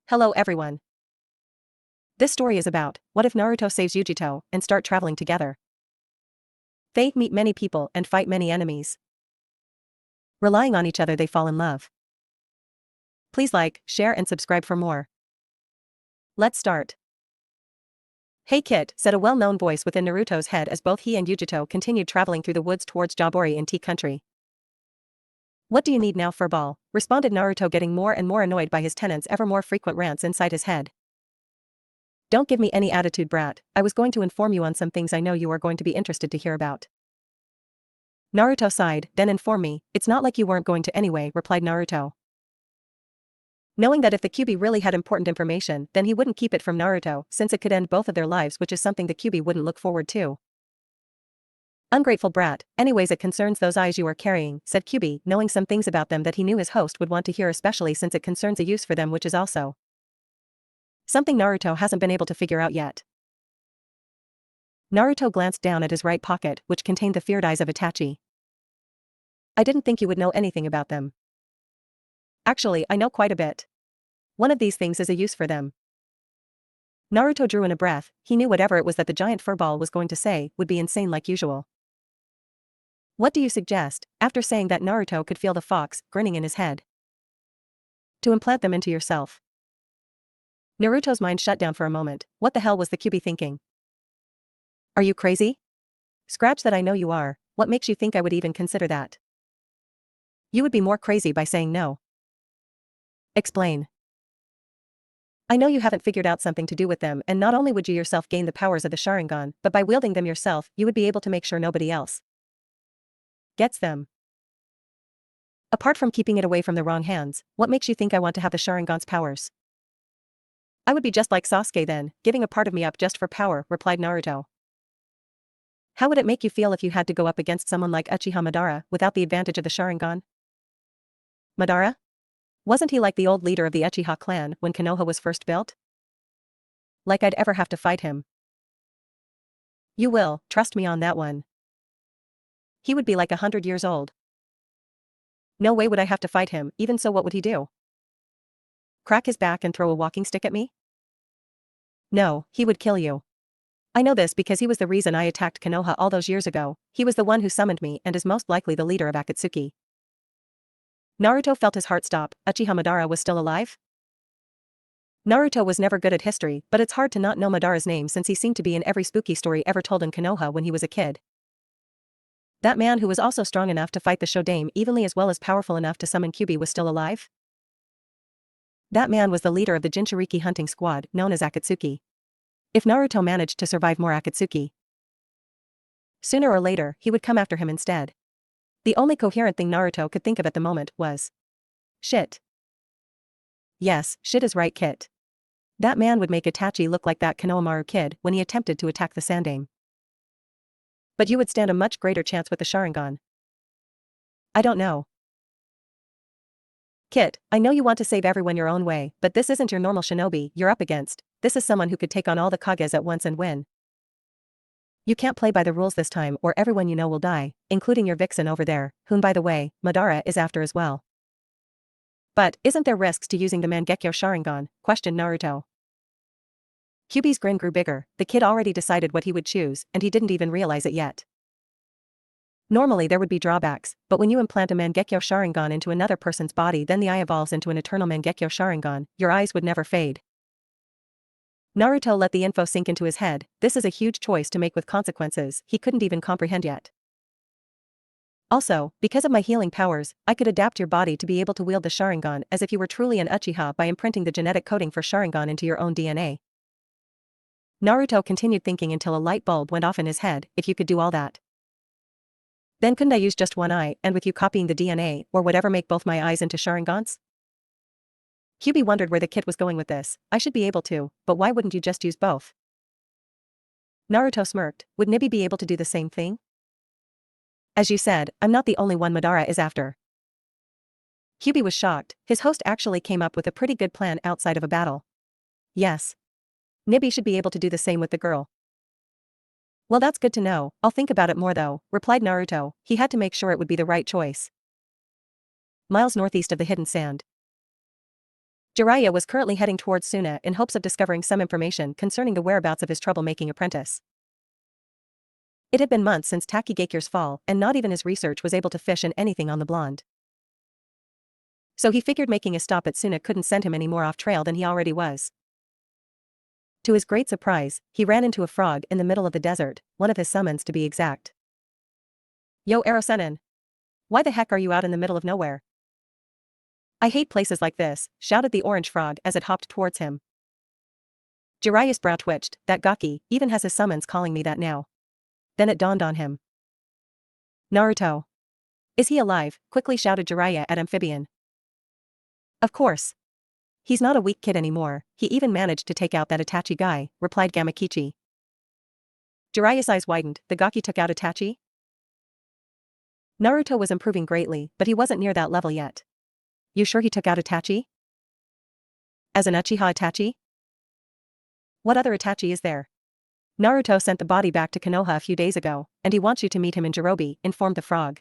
Hello everyone. This story is about, what if Naruto saves Yugito and start traveling together? They meet many people and fight many enemies. Relying on each other they fall in love. Please like, share and subscribe for more. Let's start. Hey Kit, said a well-known voice within Naruto's head as both he and Yugito continued traveling through the woods towards Jabori in Tea Country. What do you need now, furball? Responded Naruto, getting more and more annoyed by his tenant's ever more frequent rants inside his head. Don't give me any attitude, brat. I was going to inform you on some things I know you are going to be interested to hear about. Naruto sighed, then inform me. It's not like you weren't going to anyway, replied Naruto. Knowing that if the QB really had important information, then he wouldn't keep it from Naruto, since it could end both of their lives, which is something the QB wouldn't look forward to. Ungrateful brat. Anyways, it concerns those eyes you are carrying, said QB, knowing some things about them that he knew his host would want to hear, especially since it concerns a use for them, which is also something Naruto hasn't been able to figure out yet. Naruto glanced down at his right pocket, which contained the feared eyes of Itachi. I didn't think you would know anything about them. Actually, I know quite a bit. One of these things is a use for them. Naruto drew in a breath. He knew whatever it was that the giant furball was going to say would be insane like usual. What do you suggest? After saying that, Naruto could feel the fox grinning in his head. To implant them into yourself. Naruto's mind shut down for a moment. What the hell was the QB thinking? Are you crazy? Scratch that, I know you are. What makes you think I would even consider that? You would be more crazy by saying no. Explain. I know you haven't figured out something to do with them, and not only would you yourself gain the powers of the Sharingan, but by wielding them yourself, you would be able to make sure nobody else gets them. Apart from keeping it away from the wrong hands, what makes you think I want to have the Sharingan's powers? I would be just like Sasuke then, giving a part of me up just for power, replied Naruto. How would it make you feel if you had to go up against someone like Uchiha Madara without the advantage of the Sharingan? Madara? Wasn't he like the old leader of the Uchiha clan when Konoha was first built? Like I'd ever have to fight him. You will, trust me on that one. He would be like 100 years old. No way would I have to fight him, even so what would he do? Crack his back and throw a walking stick at me? No, he would kill you. I know this because he was the reason I attacked Konoha all those years ago. He was the one who summoned me and is most likely the leader of Akatsuki. Naruto felt his heart stop. Uchiha Madara was still alive? Naruto was never good at history, but it's hard to not know Madara's name since he seemed to be in every spooky story ever told in Konoha when he was a kid. That man who was also strong enough to fight the Shodaime evenly as well as powerful enough to summon Kyuubi was still alive? That man was the leader of the Jinchuriki hunting squad, known as Akatsuki. If Naruto managed to survive more Akatsuki, sooner or later, he would come after him instead. The only coherent thing Naruto could think of at the moment was shit. Yes, shit is right, Kit. That man would make Itachi look like that Konohamaru kid when he attempted to attack the Sandaime. But you would stand a much greater chance with the Sharingan. I don't know. Kit, I know you want to save everyone your own way, but this isn't your normal shinobi you're up against. This is someone who could take on all the Kages at once and win. You can't play by the rules this time or everyone you know will die, including your vixen over there, whom by the way, Madara is after as well. But, isn't there risks to using the Mangekyo Sharingan? Questioned Naruto. Kyuubi's grin grew bigger. The kid already decided what he would choose, and he didn't even realize it yet. Normally there would be drawbacks, but when you implant a Mangekyo Sharingan into another person's body, then the eye evolves into an eternal Mangekyo Sharingan. Your eyes would never fade. Naruto let the info sink into his head. This is a huge choice to make with consequences he couldn't even comprehend yet. Also, because of my healing powers, I could adapt your body to be able to wield the Sharingan as if you were truly an Uchiha by imprinting the genetic coding for Sharingan into your own DNA. Naruto continued thinking until a light bulb went off in his head. If you could do all that, then couldn't I use just one eye and with you copying the DNA or whatever make both my eyes into Sharingans? Kyuubi wondered where the kid was going with this. I should be able to, but why wouldn't you just use both? Naruto smirked. Would Nibi be able to do the same thing? As you said, I'm not the only one Madara is after. Kyuubi was shocked. His host actually came up with a pretty good plan outside of a battle. Yes. Nibi should be able to do the same with the girl. Well, that's good to know. I'll think about it more though, replied Naruto. He had to make sure it would be the right choice. Miles northeast of the hidden sand. Jiraiya was currently heading towards Suna in hopes of discovering some information concerning the whereabouts of his troublemaking apprentice. It had been months since Takigakure's fall, and not even his research was able to fish in anything on the blonde. So he figured making a stop at Suna couldn't send him any more off trail than he already was. To his great surprise, he ran into a frog in the middle of the desert, one of his summons to be exact. Yo Arosenin! Why the heck are you out in the middle of nowhere? I hate places like this, shouted the orange frog as it hopped towards him. Jiraiya's brow twitched, that gaki even has his summons calling me that now. Then it dawned on him. Naruto. Is he alive? Quickly shouted Jiraiya at Amphibian. Of course. He's not a weak kid anymore, he even managed to take out that Itachi guy, replied Gamakichi. Jiraiya's eyes widened, the gaki took out Itachi? Naruto was improving greatly, but he wasn't near that level yet. You sure he took out Itachi? As an Uchiha Itachi? What other Itachi is there? Naruto sent the body back to Konoha a few days ago, and he wants you to meet him in Jirobe, informed the frog.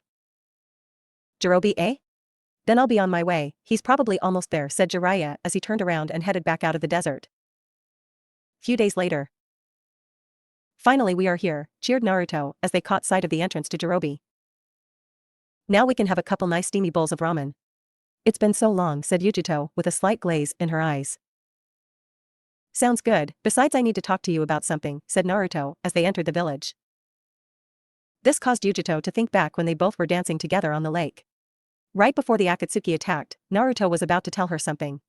Jirobe, eh? Then I'll be on my way, he's probably almost there, said Jiraiya as he turned around and headed back out of the desert. Few days later. Finally we are here, cheered Naruto as they caught sight of the entrance to Jirobe. Now we can have a couple nice steamy bowls of ramen. It's been so long, said Yugito with a slight glaze in her eyes. Sounds good, besides I need to talk to you about something, said Naruto as they entered the village. This caused Yugito to think back when they both were dancing together on the lake. Right before the Akatsuki attacked, Naruto was about to tell her something.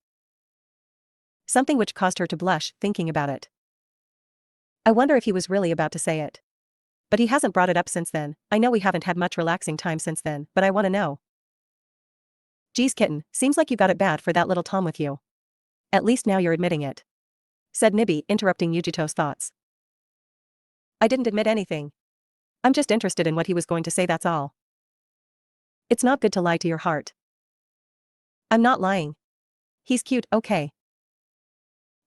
Something which caused her to blush, thinking about it. I wonder if he was really about to say it. But he hasn't brought it up since then. I know we haven't had much relaxing time since then, but I want to know. Geez Kitten, seems like you got it bad for that little Tom with you. At least now you're admitting it. Said Nibby, interrupting Yugito's thoughts. I didn't admit anything. I'm just interested in what he was going to say, that's all. It's not good to lie to your heart. I'm not lying. He's cute, okay.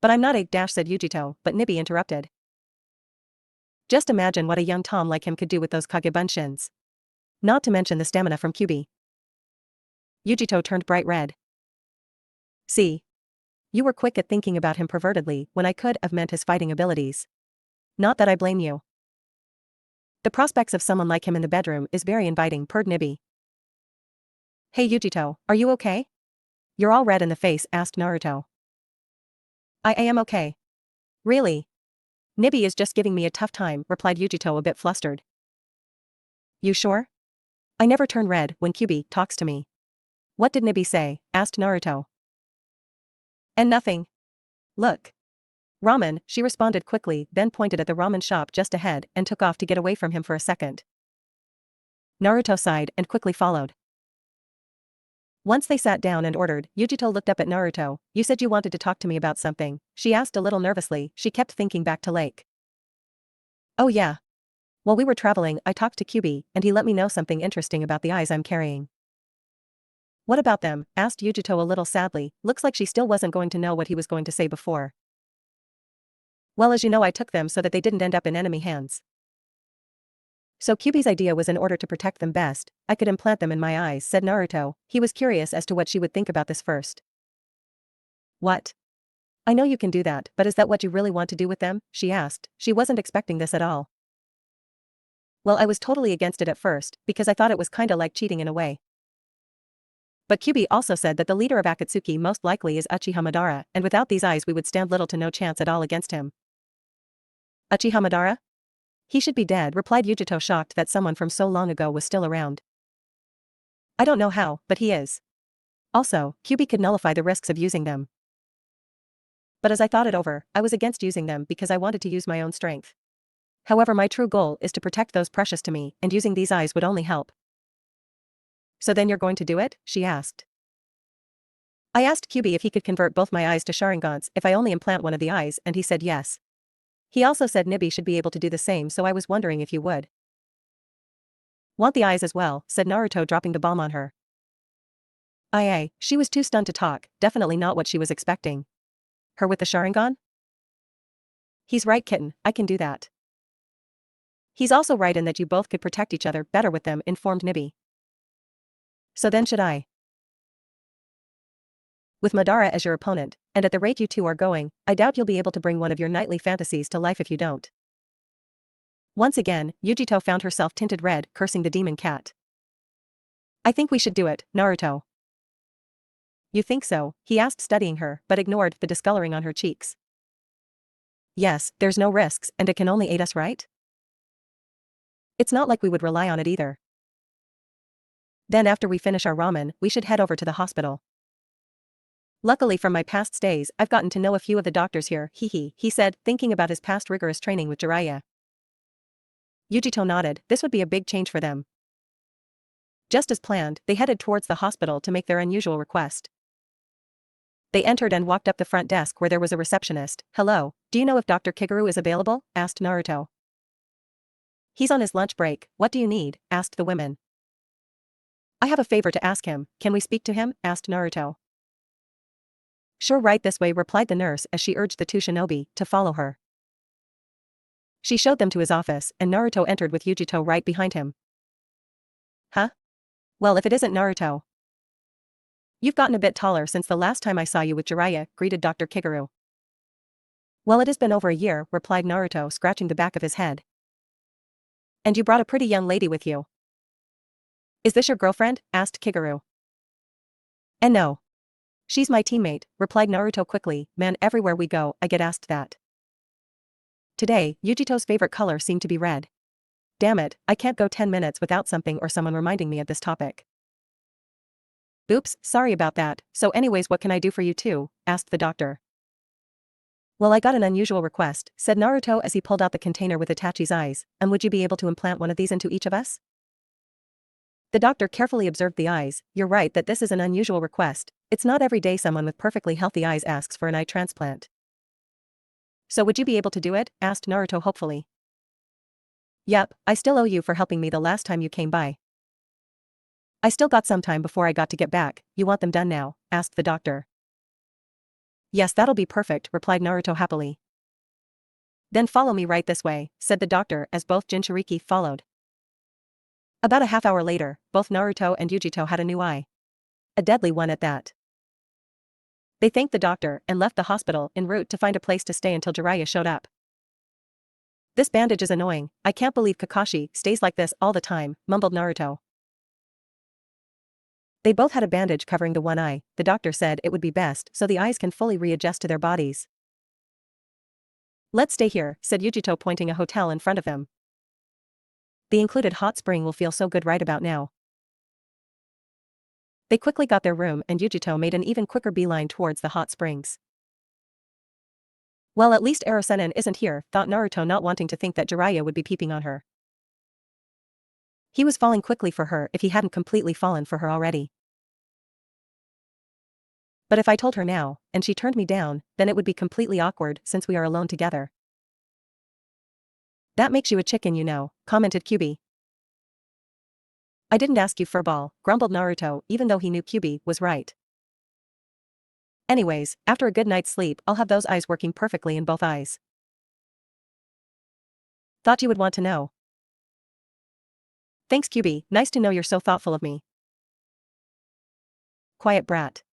But I'm not said Yugito, but Nibby interrupted. Just imagine what a young Tom like him could do with those kagebunshin. Not to mention the stamina from Kyubi. Yugito turned bright red. See? You were quick at thinking about him pervertedly when I could have meant his fighting abilities. Not that I blame you. The prospects of someone like him in the bedroom is very inviting, purred Nibby. Hey Yugito, are you okay? You're all red in the face, asked Naruto. I am okay. Really? Nibby is just giving me a tough time, replied Yugito a bit flustered. You sure? I never turn red when Kyubi talks to me. What did Nibby say? Asked Naruto. And nothing. Look. Ramen, she responded quickly, then pointed at the ramen shop just ahead and took off to get away from him for a second. Naruto sighed and quickly followed. Once they sat down and ordered, Yugito looked up at Naruto. You said you wanted to talk to me about something, she asked a little nervously. She kept thinking back to Lake. Oh yeah. While we were traveling, I talked to Kyubi, and he let me know something interesting about the eyes I'm carrying. What about them? Asked Yugito a little sadly. Looks like she still wasn't going to know what he was going to say before. Well, as you know, I took them so that they didn't end up in enemy hands. So Kyubi's idea was in order to protect them best, I could implant them in my eyes, said Naruto. He was curious as to what she would think about this first. What? I know you can do that, but is that what you really want to do with them? She asked. She wasn't expecting this at all. Well, I was totally against it at first, because I thought it was kinda like cheating in a way. But Kyubi also said that the leader of Akatsuki most likely is Uchiha Madara, and without these eyes we would stand little to no chance at all against him. Uchiha Madara? He should be dead, replied Yugito, shocked that someone from so long ago was still around. I don't know how, but he is. Also, Kyubi could nullify the risks of using them. But as I thought it over, I was against using them because I wanted to use my own strength. However, my true goal is to protect those precious to me, and using these eyes would only help. So then you're going to do it? She asked. I asked Kyubi if he could convert both my eyes to Sharingans if I only implant one of the eyes, and he said yes. He also said Nibby should be able to do the same, so I was wondering if you would. Want the eyes as well, said Naruto, dropping the bomb on her. Aye, she was too stunned to talk, definitely not what she was expecting. Her with the Sharingan? He's right, Kitten, I can do that. He's also right in that you both could protect each other better with them, informed Nibby. So then should I? With Madara as your opponent, and at the rate you two are going, I doubt you'll be able to bring one of your nightly fantasies to life if you don't. Once again, Yugito found herself tinted red, cursing the demon cat. I think we should do it, Naruto. You think so? He asked, studying her, but ignored the discoloring on her cheeks. Yes, there's no risks, and it can only aid us, right? It's not like we would rely on it either. Then after we finish our ramen, we should head over to the hospital. Luckily from my past stays, I've gotten to know a few of the doctors here, he said, thinking about his past rigorous training with Jiraiya. Yugito nodded. This would be a big change for them. Just as planned, they headed towards the hospital to make their unusual request. They entered and walked up the front desk where there was a receptionist. Hello, do you know if Dr. Kiguru is available? Asked Naruto. He's on his lunch break. What do you need? Asked the women. I have a favor to ask him. Can we speak to him? Asked Naruto. Sure, right this way, replied the nurse as she urged the two shinobi to follow her. She showed them to his office, and Naruto entered with Yugito right behind him. Huh? Well, if it isn't Naruto. You've gotten a bit taller since the last time I saw you with Jiraiya, greeted Dr. Kiguru. Well, it has been over a year, replied Naruto, scratching the back of his head. And you brought a pretty young lady with you. Is this your girlfriend? Asked Kiguru. And no. She's my teammate, replied Naruto quickly. Man, everywhere we go, I get asked that. Today, Yugito's favorite color seemed to be red. Damn it, I can't go 10 minutes without something or someone reminding me of this topic. Oops, sorry about that. So anyways, what can I do for you too? Asked the doctor. Well, I got an unusual request, said Naruto as he pulled out the container with Itachi's eyes, and would you be able to implant one of these into each of us? The doctor carefully observed the eyes. You're right that this is an unusual request. It's not every day someone with perfectly healthy eyes asks for an eye transplant. So would you be able to do it? Asked Naruto hopefully. Yep, I still owe you for helping me the last time you came by. I still got some time before I got to get back. You want them done now? Asked the doctor. Yes, that'll be perfect, replied Naruto happily. Then follow me right this way, said the doctor as both jinchuriki followed. About a half hour later, both Naruto and Yugito had a new eye. A deadly one at that. They thanked the doctor and left the hospital en route to find a place to stay until Jiraiya showed up. This bandage is annoying. I can't believe Kakashi stays like this all the time, mumbled Naruto. They both had a bandage covering the one eye. The doctor said it would be best so the eyes can fully readjust to their bodies. Let's stay here, said Yugito, pointing a hotel in front of them. The included hot spring will feel so good right about now. They quickly got their room and Yugito made an even quicker beeline towards the hot springs. Well, at least Erosenin isn't here, thought Naruto, not wanting to think that Jiraiya would be peeping on her. He was falling quickly for her if he hadn't completely fallen for her already. But if I told her now, and she turned me down, then it would be completely awkward since we are alone together. That makes you a chicken, you know, commented Kyubi. I didn't ask you, furball, grumbled Naruto, even though he knew Kyubi was right. Anyways, after a good night's sleep, I'll have those eyes working perfectly in both eyes. Thought you would want to know. Thanks, Kyubi, nice to know you're so thoughtful of me. Quiet brat.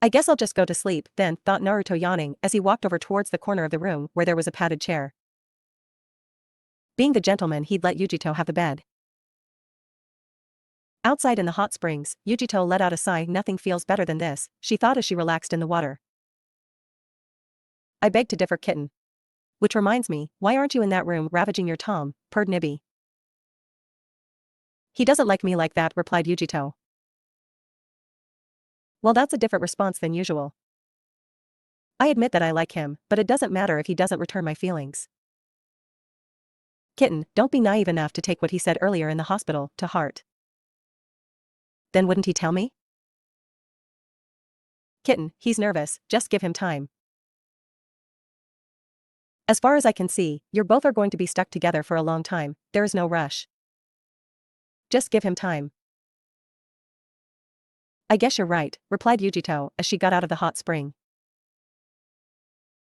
I guess I'll just go to sleep, then, thought Naruto, yawning as he walked over towards the corner of the room where there was a padded chair. Being the gentleman, he'd let Yugito have the bed. Outside in the hot springs, Yugito let out a sigh. Nothing feels better than this, she thought as she relaxed in the water. I beg to differ, Kitten. Which reminds me, why aren't you in that room ravaging your Tom, purred Nibby. He doesn't like me like that, replied Yugito. Well, that's a different response than usual. I admit that I like him, but it doesn't matter if he doesn't return my feelings. Kitten, don't be naive enough to take what he said earlier in the hospital to heart. Then wouldn't he tell me? Kitten, he's nervous, just give him time. As far as I can see, you both are going to be stuck together for a long time, there is no rush. Just give him time. I guess you're right, replied Yugito as she got out of the hot spring.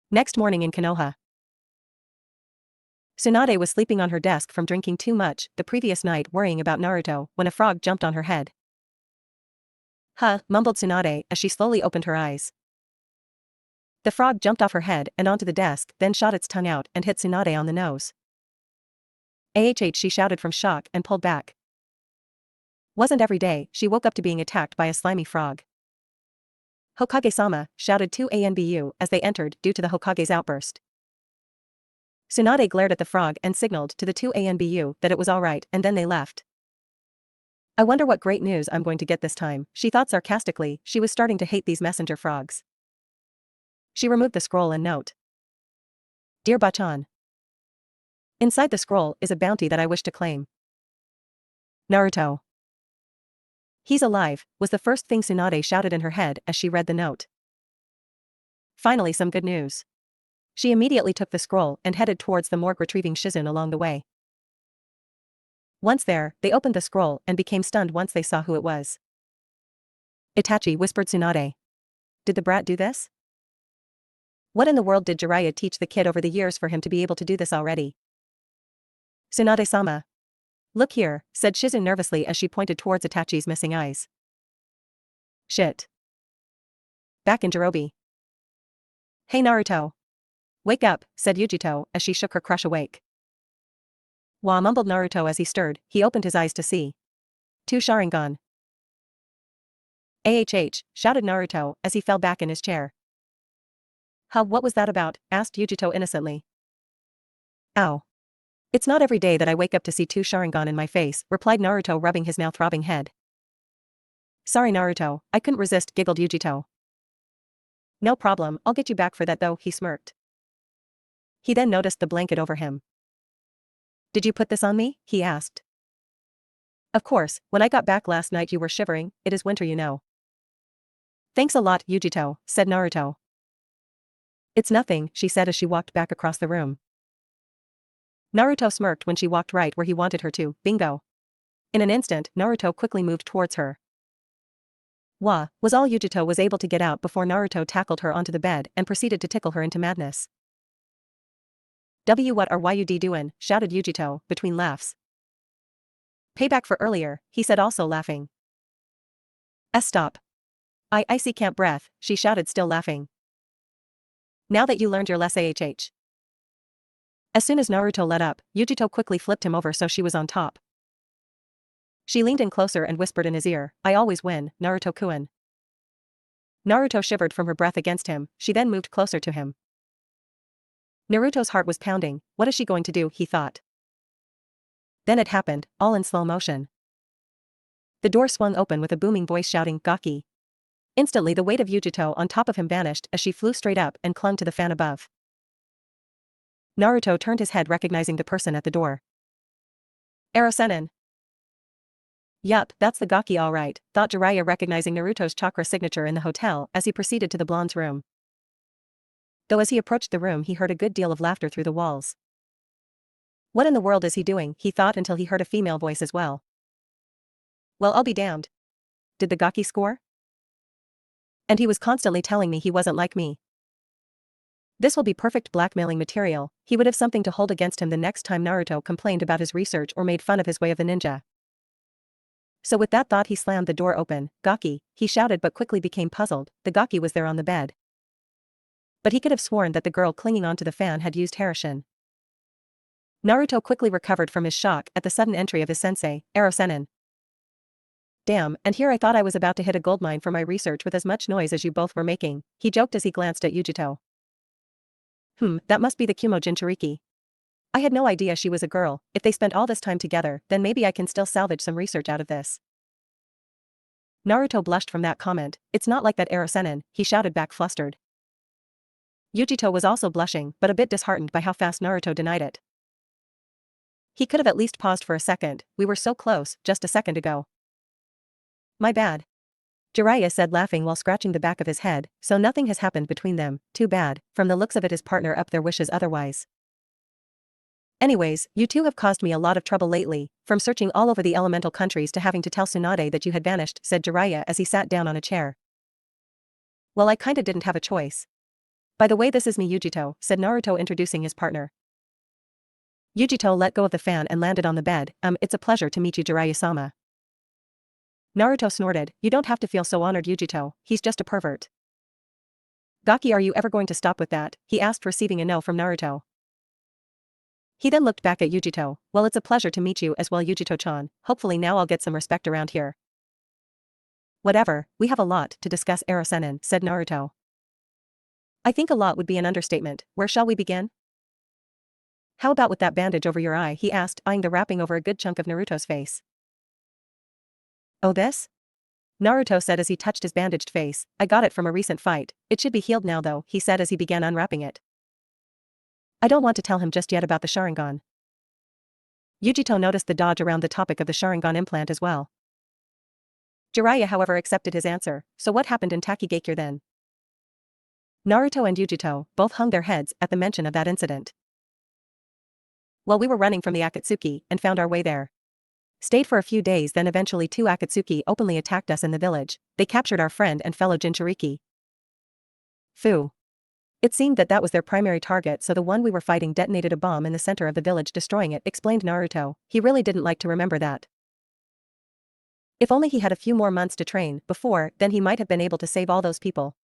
Next morning in Konoha. Tsunade was sleeping on her desk from drinking too much the previous night, worrying about Naruto, when a frog jumped on her head. Huh, mumbled Tsunade as she slowly opened her eyes. The frog jumped off her head and onto the desk, then shot its tongue out and hit Tsunade on the nose. She shouted from shock and pulled back. Wasn't every day she woke up to being attacked by a slimy frog. Hokage-sama, shouted 2ANBU as they entered due to the Hokage's outburst. Tsunade glared at the frog and signaled to the 2ANBU that it was alright, and then they left. I wonder what great news I'm going to get this time, she thought sarcastically. She was starting to hate these messenger frogs. She removed the scroll and note. Dear Bachan. Inside the scroll is a bounty that I wish to claim. Naruto. He's alive, was the first thing Tsunade shouted in her head as she read the note. Finally some good news. She immediately took the scroll and headed towards the morgue, retrieving Shizune along the way. Once there, they opened the scroll and became stunned once they saw who it was. Itachi, whispered Tsunade. Did the brat do this? What in the world did Jiraiya teach the kid over the years for him to be able to do this already? Tsunade-sama. Look here, said Shizune nervously as she pointed towards Itachi's missing eyes. Shit. Back in Jirobi. Hey Naruto. Wake up, said Yugito as she shook her crush awake. Wah, mumbled Naruto as he stirred. He opened his eyes to see 2 Sharingan. Shouted Naruto as he fell back in his chair. Huh, what was that about? Asked Yugito innocently. Ow. It's not every day that I wake up to see 2 Sharingan in my face, replied Naruto, rubbing his now throbbing head. Sorry Naruto, I couldn't resist, giggled Yugito. No problem, I'll get you back for that though, he smirked. He then noticed the blanket over him. Did you put this on me? He asked. Of course, when I got back last night you were shivering, it is winter you know. Thanks a lot, Yugito, said Naruto. It's nothing, she said as she walked back across the room. Naruto smirked when she walked right where he wanted her to, bingo. In an instant, Naruto quickly moved towards her. Wah, was all Yugito was able to get out before Naruto tackled her onto the bed and proceeded to tickle her into madness. What are you doin', shouted Yugito, between laughs. Payback for earlier, he said also laughing. Stop. I see can't breath, she shouted still laughing. Now that you learned your lesson. As soon as Naruto let up, Yugito quickly flipped him over so she was on top. She leaned in closer and whispered in his ear, I always win, Naruto-kun. Naruto shivered from her breath against him, she then moved closer to him. Naruto's heart was pounding, what is she going to do, he thought. Then it happened, all in slow motion. The door swung open with a booming voice shouting, Gaki. Instantly the weight of Yugito on top of him vanished as she flew straight up and clung to the fan above. Naruto turned his head recognizing the person at the door. Erosenin. Yup, that's the Gaki alright, thought Jiraiya recognizing Naruto's chakra signature in the hotel as he proceeded to the blonde's room. Though as he approached the room he heard a good deal of laughter through the walls. What in the world is he doing, he thought until he heard a female voice as well. Well, I'll be damned. Did the Gaki score? And he was constantly telling me he wasn't like me. This will be perfect blackmailing material, he would have something to hold against him the next time Naruto complained about his research or made fun of his way of the ninja. So with that thought he slammed the door open. Gaki, he shouted but quickly became puzzled, the Gaki was there on the bed. But he could have sworn that the girl clinging onto the fan had used Harashin. Naruto quickly recovered from his shock at the sudden entry of his sensei, Erosenin. Damn, and here I thought I was about to hit a goldmine for my research with as much noise as you both were making, he joked as he glanced at Yugito. That must be the Kumo jinchuriki. I had no idea she was a girl, if they spent all this time together, then maybe I can still salvage some research out of this. Naruto blushed from that comment, it's not like that Erosenin, he shouted back flustered. Yugito was also blushing, but a bit disheartened by how fast Naruto denied it. He could have at least paused for a second, we were so close, just a second ago. My bad. Jiraiya said laughing while scratching the back of his head, so nothing has happened between them, too bad, from the looks of it his partner upped their wishes otherwise. Anyways, you two have caused me a lot of trouble lately, from searching all over the elemental countries to having to tell Tsunade that you had vanished, said Jiraiya as he sat down on a chair. Well, I kinda didn't have a choice. By the way, this is me Yugito, said Naruto introducing his partner. Yugito let go of the fan and landed on the bed, it's a pleasure to meet you Jiraiya-sama. Naruto snorted, "You don't have to feel so honored, Yugito, he's just a pervert." "Gaki, are you ever going to stop with that?" he asked, receiving a no from Naruto. He then looked back at Yugito. "Well, it's a pleasure to meet you as well, Yugito-chan, hopefully now I'll get some respect around here." "Whatever, we have a lot to discuss, Arasenin," said Naruto. "I think a lot would be an understatement. Where shall we begin?" "How about with that bandage over your eye?" he asked, eyeing the wrapping over a good chunk of Naruto's face. "Oh, this?" Naruto said as he touched his bandaged face. "I got it from a recent fight. It should be healed now though," he said as he began unwrapping it. "I don't want to tell him just yet about the Sharingan." Yugito noticed the dodge around the topic of the Sharingan implant as well. Jiraiya however accepted his answer. "So what happened in Takigakure then?" Naruto and Yugito both hung their heads at the mention of that incident. "Well, we were running from the Akatsuki and found our way there. Stayed for a few days, then eventually 2 Akatsuki openly attacked us in the village. They captured our friend and fellow jinchuriki. Phew. It seemed that that was their primary target, so the one we were fighting detonated a bomb in the center of the village, destroying it," explained Naruto. He really didn't like to remember that. If only he had a few more months to train before, then he might have been able to save all those people.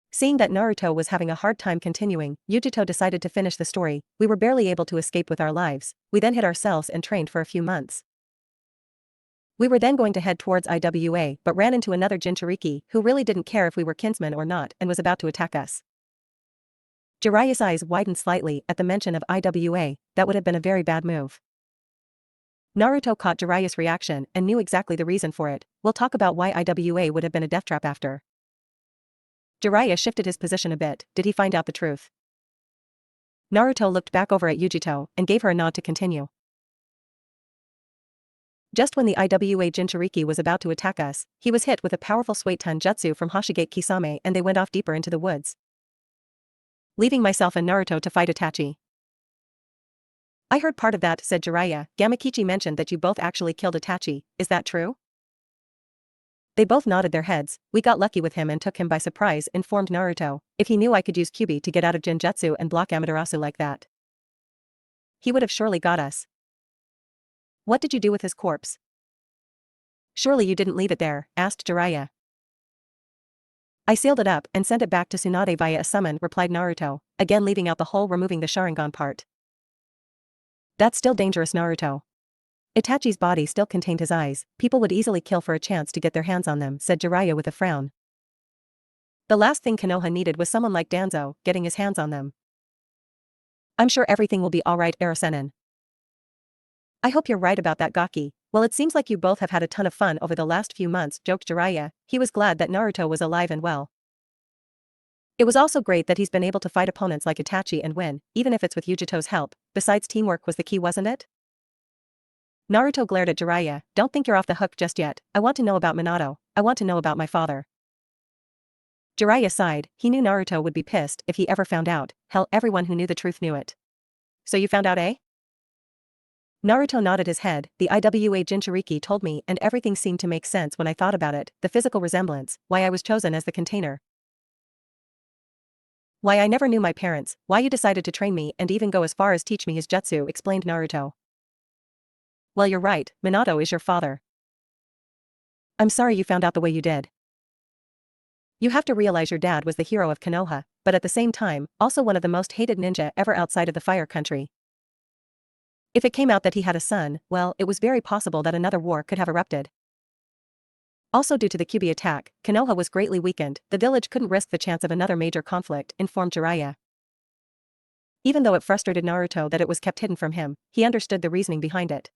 Seeing that Naruto was having a hard time continuing, Yugito decided to finish the story. "We were barely able to escape with our lives. We then hid ourselves and trained for a few months. We were then going to head towards Iwa, but ran into another jinchuriki who really didn't care if we were kinsmen or not and was about to attack us." Jiraiya's eyes widened slightly at the mention of Iwa. That would have been a very bad move. Naruto caught Jiraiya's reaction and knew exactly the reason for it. "We'll talk about why Iwa would have been a death trap after." Jiraiya shifted his position a bit. Did he find out the truth? Naruto looked back over at Yugito and gave her a nod to continue. "Just when the Iwa Jinchuriki was about to attack us, he was hit with a powerful Suiton jutsu from Hoshigate Kisame and they went off deeper into the woods, leaving myself and Naruto to fight Itachi." "I heard part of that," said Jiraiya. "Gamakichi mentioned that you both actually killed Itachi, is that true?" They both nodded their heads. "We got lucky with him and took him by surprise," informed Naruto. "If he knew I could use Kyuubi to get out of Genjutsu and block Amaterasu like that, he would have surely got us." "What did you do with his corpse?" "Surely you didn't leave it there?" asked Jiraiya. "I sealed it up and sent it back to Tsunade via a summon," replied Naruto, again leaving out the whole removing the Sharingan part. "That's still dangerous, Naruto. Itachi's body still contained his eyes. People would easily kill for a chance to get their hands on them," said Jiraiya with a frown. "The last thing Konoha needed was someone like Danzo getting his hands on them." "I'm sure everything will be alright, Arasenin." "I hope you're right about that, Gaki. Well, it seems like you both have had a ton of fun over the last few months," joked Jiraiya. He was glad that Naruto was alive and well. It was also great that he's been able to fight opponents like Itachi and win, even if it's with Yugito's help. Besides, teamwork was the key, wasn't it? Naruto glared at Jiraiya. "Don't think you're off the hook just yet. I want to know about Minato. I want to know about my father." Jiraiya sighed. He knew Naruto would be pissed if he ever found out. Hell, everyone who knew the truth knew it. "So you found out, eh?" Naruto nodded his head. "The Iwa Jinchuriki told me and everything seemed to make sense when I thought about it. The physical resemblance, why I was chosen as the container. Why I never knew my parents, why you decided to train me and even go as far as teach me his jutsu," explained Naruto. "Well, you're right, Minato is your father. I'm sorry you found out the way you did. You have to realize your dad was the hero of Konoha, but at the same time, also one of the most hated ninja ever outside of the Fire Country. If it came out that he had a son, well, it was very possible that another war could have erupted. Also due to the Kyuubi attack, Konoha was greatly weakened. The village couldn't risk the chance of another major conflict," informed Jiraiya. Even though it frustrated Naruto that it was kept hidden from him, he understood the reasoning behind it.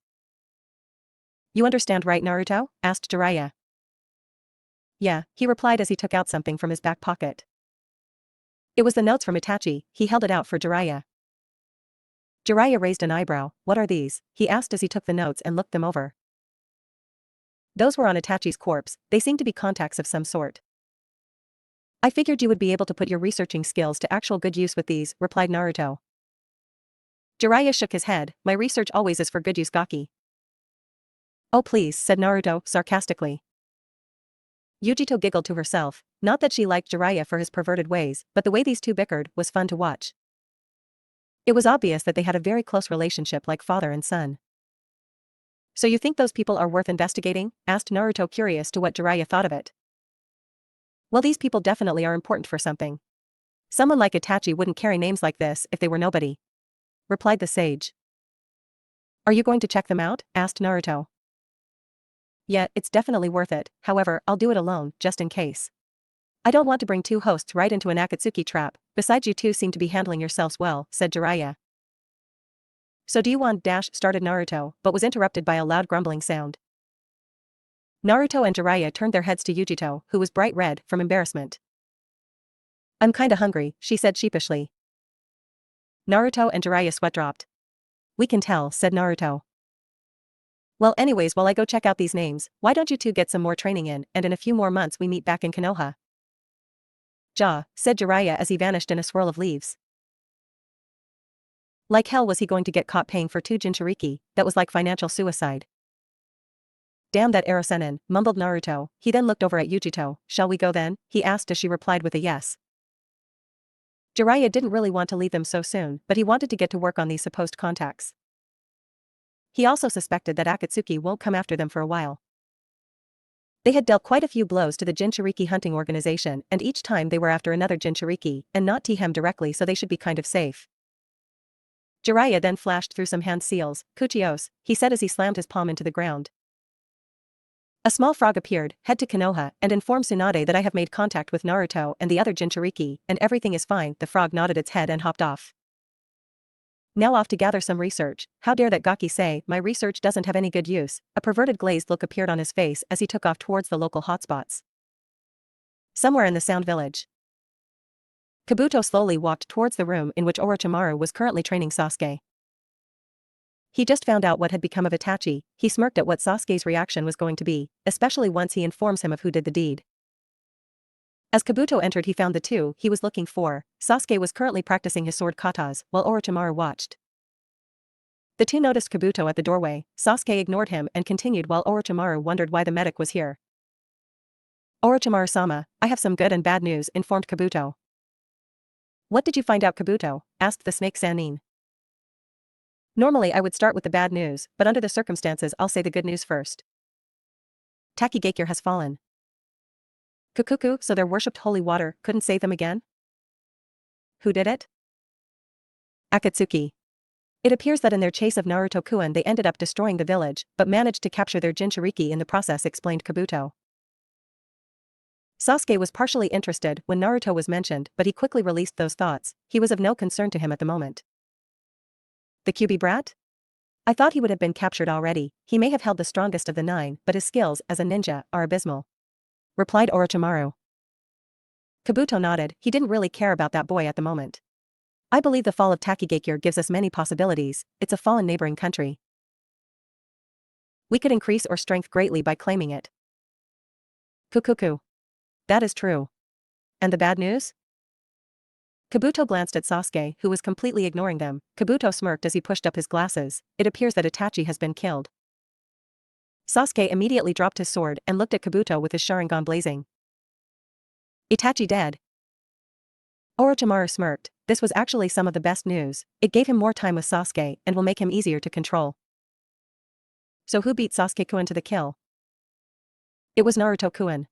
"You understand, right, Naruto?" asked Jiraiya. "Yeah," he replied as he took out something from his back pocket. It was the notes from Itachi. He held it out for Jiraiya. Jiraiya raised an eyebrow. "What are these?" he asked as he took the notes and looked them over. "Those were on Itachi's corpse. They seem to be contacts of some sort. I figured you would be able to put your researching skills to actual good use with these," replied Naruto. Jiraiya shook his head. "My research always is for good use, Gaki." "Oh please," said Naruto, sarcastically. Yugito giggled to herself. Not that she liked Jiraiya for his perverted ways, but the way these two bickered was fun to watch. It was obvious that they had a very close relationship like father and son. So you think those people are worth investigating? Asked Naruto, curious to what Jiraiya thought of it. Well, these people definitely are important for something. Someone like Itachi wouldn't carry names like this if they were nobody, replied the sage. Are you going to check them out? Asked Naruto. Yeah, it's definitely worth it, however, I'll do it alone, just in case. I don't want to bring two hosts right into an Akatsuki trap, besides you two seem to be handling yourselves well, said Jiraiya. So do you want started Naruto, but was interrupted by a loud grumbling sound. Naruto and Jiraiya turned their heads to Yugito, who was bright red from embarrassment. I'm kinda hungry, she said sheepishly. Naruto and Jiraiya sweat dropped. We can tell, said Naruto. Well, anyways, while I go check out these names, why don't you two get some more training in, and in a few more months we meet back in Konoha. Ja, said Jiraiya as he vanished in a swirl of leaves. Like hell was he going to get caught paying for 2 jinchuriki, that was like financial suicide. Damn that Erosenin, mumbled Naruto. He then looked over at Yugito. Shall we go then? He asked as she replied with a yes. Jiraiya didn't really want to leave them so soon, but he wanted to get to work on these supposed contacts. He also suspected that Akatsuki won't come after them for a while. They had dealt quite a few blows to the Jinchuriki hunting organization, and each time they were after another Jinchuriki, and not T-Hem directly, so they should be kind of safe. Jiraiya then flashed through some hand seals. Kuchios, he said as he slammed his palm into the ground. A small frog appeared, head to Konoha, and informed Tsunade that I have made contact with Naruto and the other Jinchuriki, and everything is fine. The frog nodded its head and hopped off. Now off to gather some research. How dare that Gaki say, my research doesn't have any good use. A perverted glazed look appeared on his face as he took off towards the local hotspots. Somewhere in the Sound Village. Kabuto slowly walked towards the room in which Orochimaru was currently training Sasuke. He just found out what had become of Itachi. He smirked at what Sasuke's reaction was going to be, especially once he informs him of who did the deed. As Kabuto entered, he found the two he was looking for. Sasuke was currently practicing his sword katas, while Orochimaru watched. The two noticed Kabuto at the doorway. Sasuke ignored him and continued while Orochimaru wondered why the medic was here. Orochimaru-sama, I have some good and bad news, informed Kabuto. What did you find out, Kabuto? Asked the snake Sannin. Normally I would start with the bad news, but under the circumstances I'll say the good news first. Takigakure has fallen. Kukuku, so their worshipped holy water couldn't save them again? Who did it? Akatsuki. It appears that in their chase of Naruto-kun they ended up destroying the village, but managed to capture their Jinchuriki in the process, explained Kabuto. Sasuke was partially interested when Naruto was mentioned, but he quickly released those thoughts. He was of no concern to him at the moment. The Kyuubi brat? I thought he would have been captured already. He may have held the strongest of the 9, but his skills as a ninja are abysmal, replied Orochimaru. Kabuto nodded. He didn't really care about that boy at the moment. I believe the fall of Takigakure gives us many possibilities. It's a fallen neighboring country. We could increase our strength greatly by claiming it. Kukuku. That is true. And the bad news? Kabuto glanced at Sasuke, who was completely ignoring them. Kabuto smirked as he pushed up his glasses. It appears that Itachi has been killed. Sasuke immediately dropped his sword and looked at Kabuto with his Sharingan blazing. Itachi dead. Orochimaru smirked. This was actually some of the best news. It gave him more time with Sasuke and will make him easier to control. So who beat Sasuke-kun to the kill? It was Naruto-kun,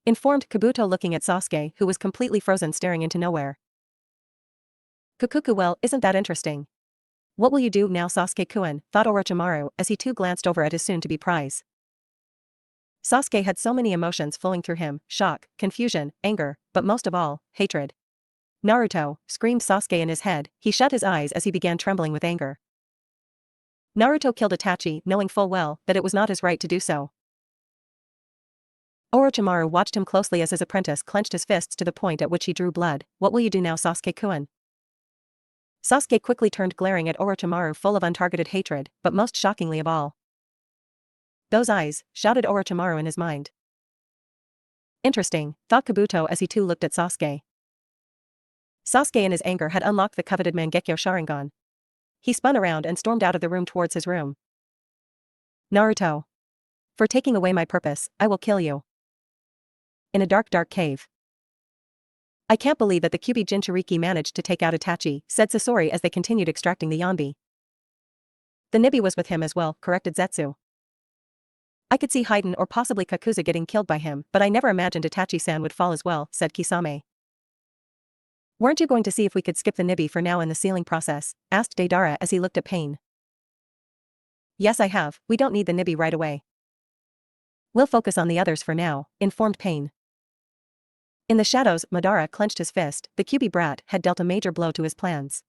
informed Kabuto, looking at Sasuke, who was completely frozen, staring into nowhere. Kukuku, well, isn't that interesting? What will you do now, Sasuke-kun? Thought Orochimaru as he too glanced over at his soon-to-be prize. Sasuke had so many emotions flowing through him: shock, confusion, anger, but most of all, hatred. Naruto, screamed Sasuke in his head. He shut his eyes as he began trembling with anger. Naruto killed Itachi, knowing full well that it was not his right to do so. Orochimaru watched him closely as his apprentice clenched his fists to the point at which he drew blood. What will you do now, Sasuke-kun? Sasuke quickly turned, glaring at Orochimaru full of untargeted hatred, but most shockingly of all, those eyes, shouted Orochimaru in his mind. Interesting, thought Kabuto as he too looked at Sasuke. Sasuke in his anger had unlocked the coveted Mangekyo Sharingan. He spun around and stormed out of the room towards his room. Naruto. For taking away my purpose, I will kill you. In a dark cave. I can't believe that the Kyuubi Jinchuriki managed to take out Itachi, said Sasori as they continued extracting the Yanbi. The Nibi was with him as well, corrected Zetsu. I could see Haiden or possibly Kakuza getting killed by him, but I never imagined Itachi-san would fall as well, said Kisame. Weren't you going to see if we could skip the Nibi for now in the sealing process? Asked Deidara as he looked at Pain. Yes, I have, we don't need the Nibi right away. We'll focus on the others for now, informed Pain. In the shadows, Madara clenched his fist. The Kyuubi brat had dealt a major blow to his plans.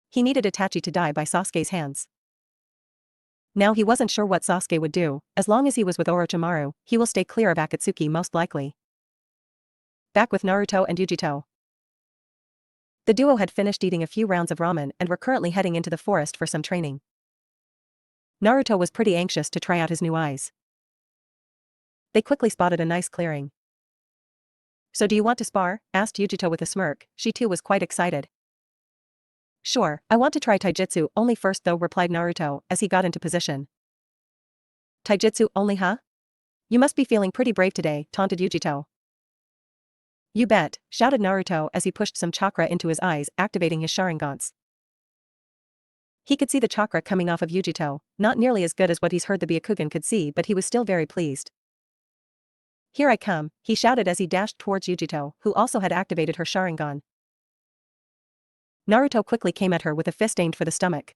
He needed Itachi to die by Sasuke's hands. Now he wasn't sure what Sasuke would do. As long as he was with Orochimaru, he will stay clear of Akatsuki most likely. Back with Naruto and Yugito. The duo had finished eating a few rounds of ramen and were currently heading into the forest for some training. Naruto was pretty anxious to try out his new eyes. They quickly spotted a nice clearing. So do you want to spar? Asked Yugito with a smirk. She too was quite excited. Sure, I want to try taijutsu only first though, replied Naruto as he got into position. Taijutsu only, huh? You must be feeling pretty brave today, taunted Yugito. You bet, shouted Naruto as he pushed some chakra into his eyes, activating his Sharingans. He could see the chakra coming off of Yugito, not nearly as good as what he's heard the Byakugan could see, but he was still very pleased. Here I come, he shouted as he dashed towards Yugito, who also had activated her Sharingan. Naruto quickly came at her with a fist aimed for the stomach.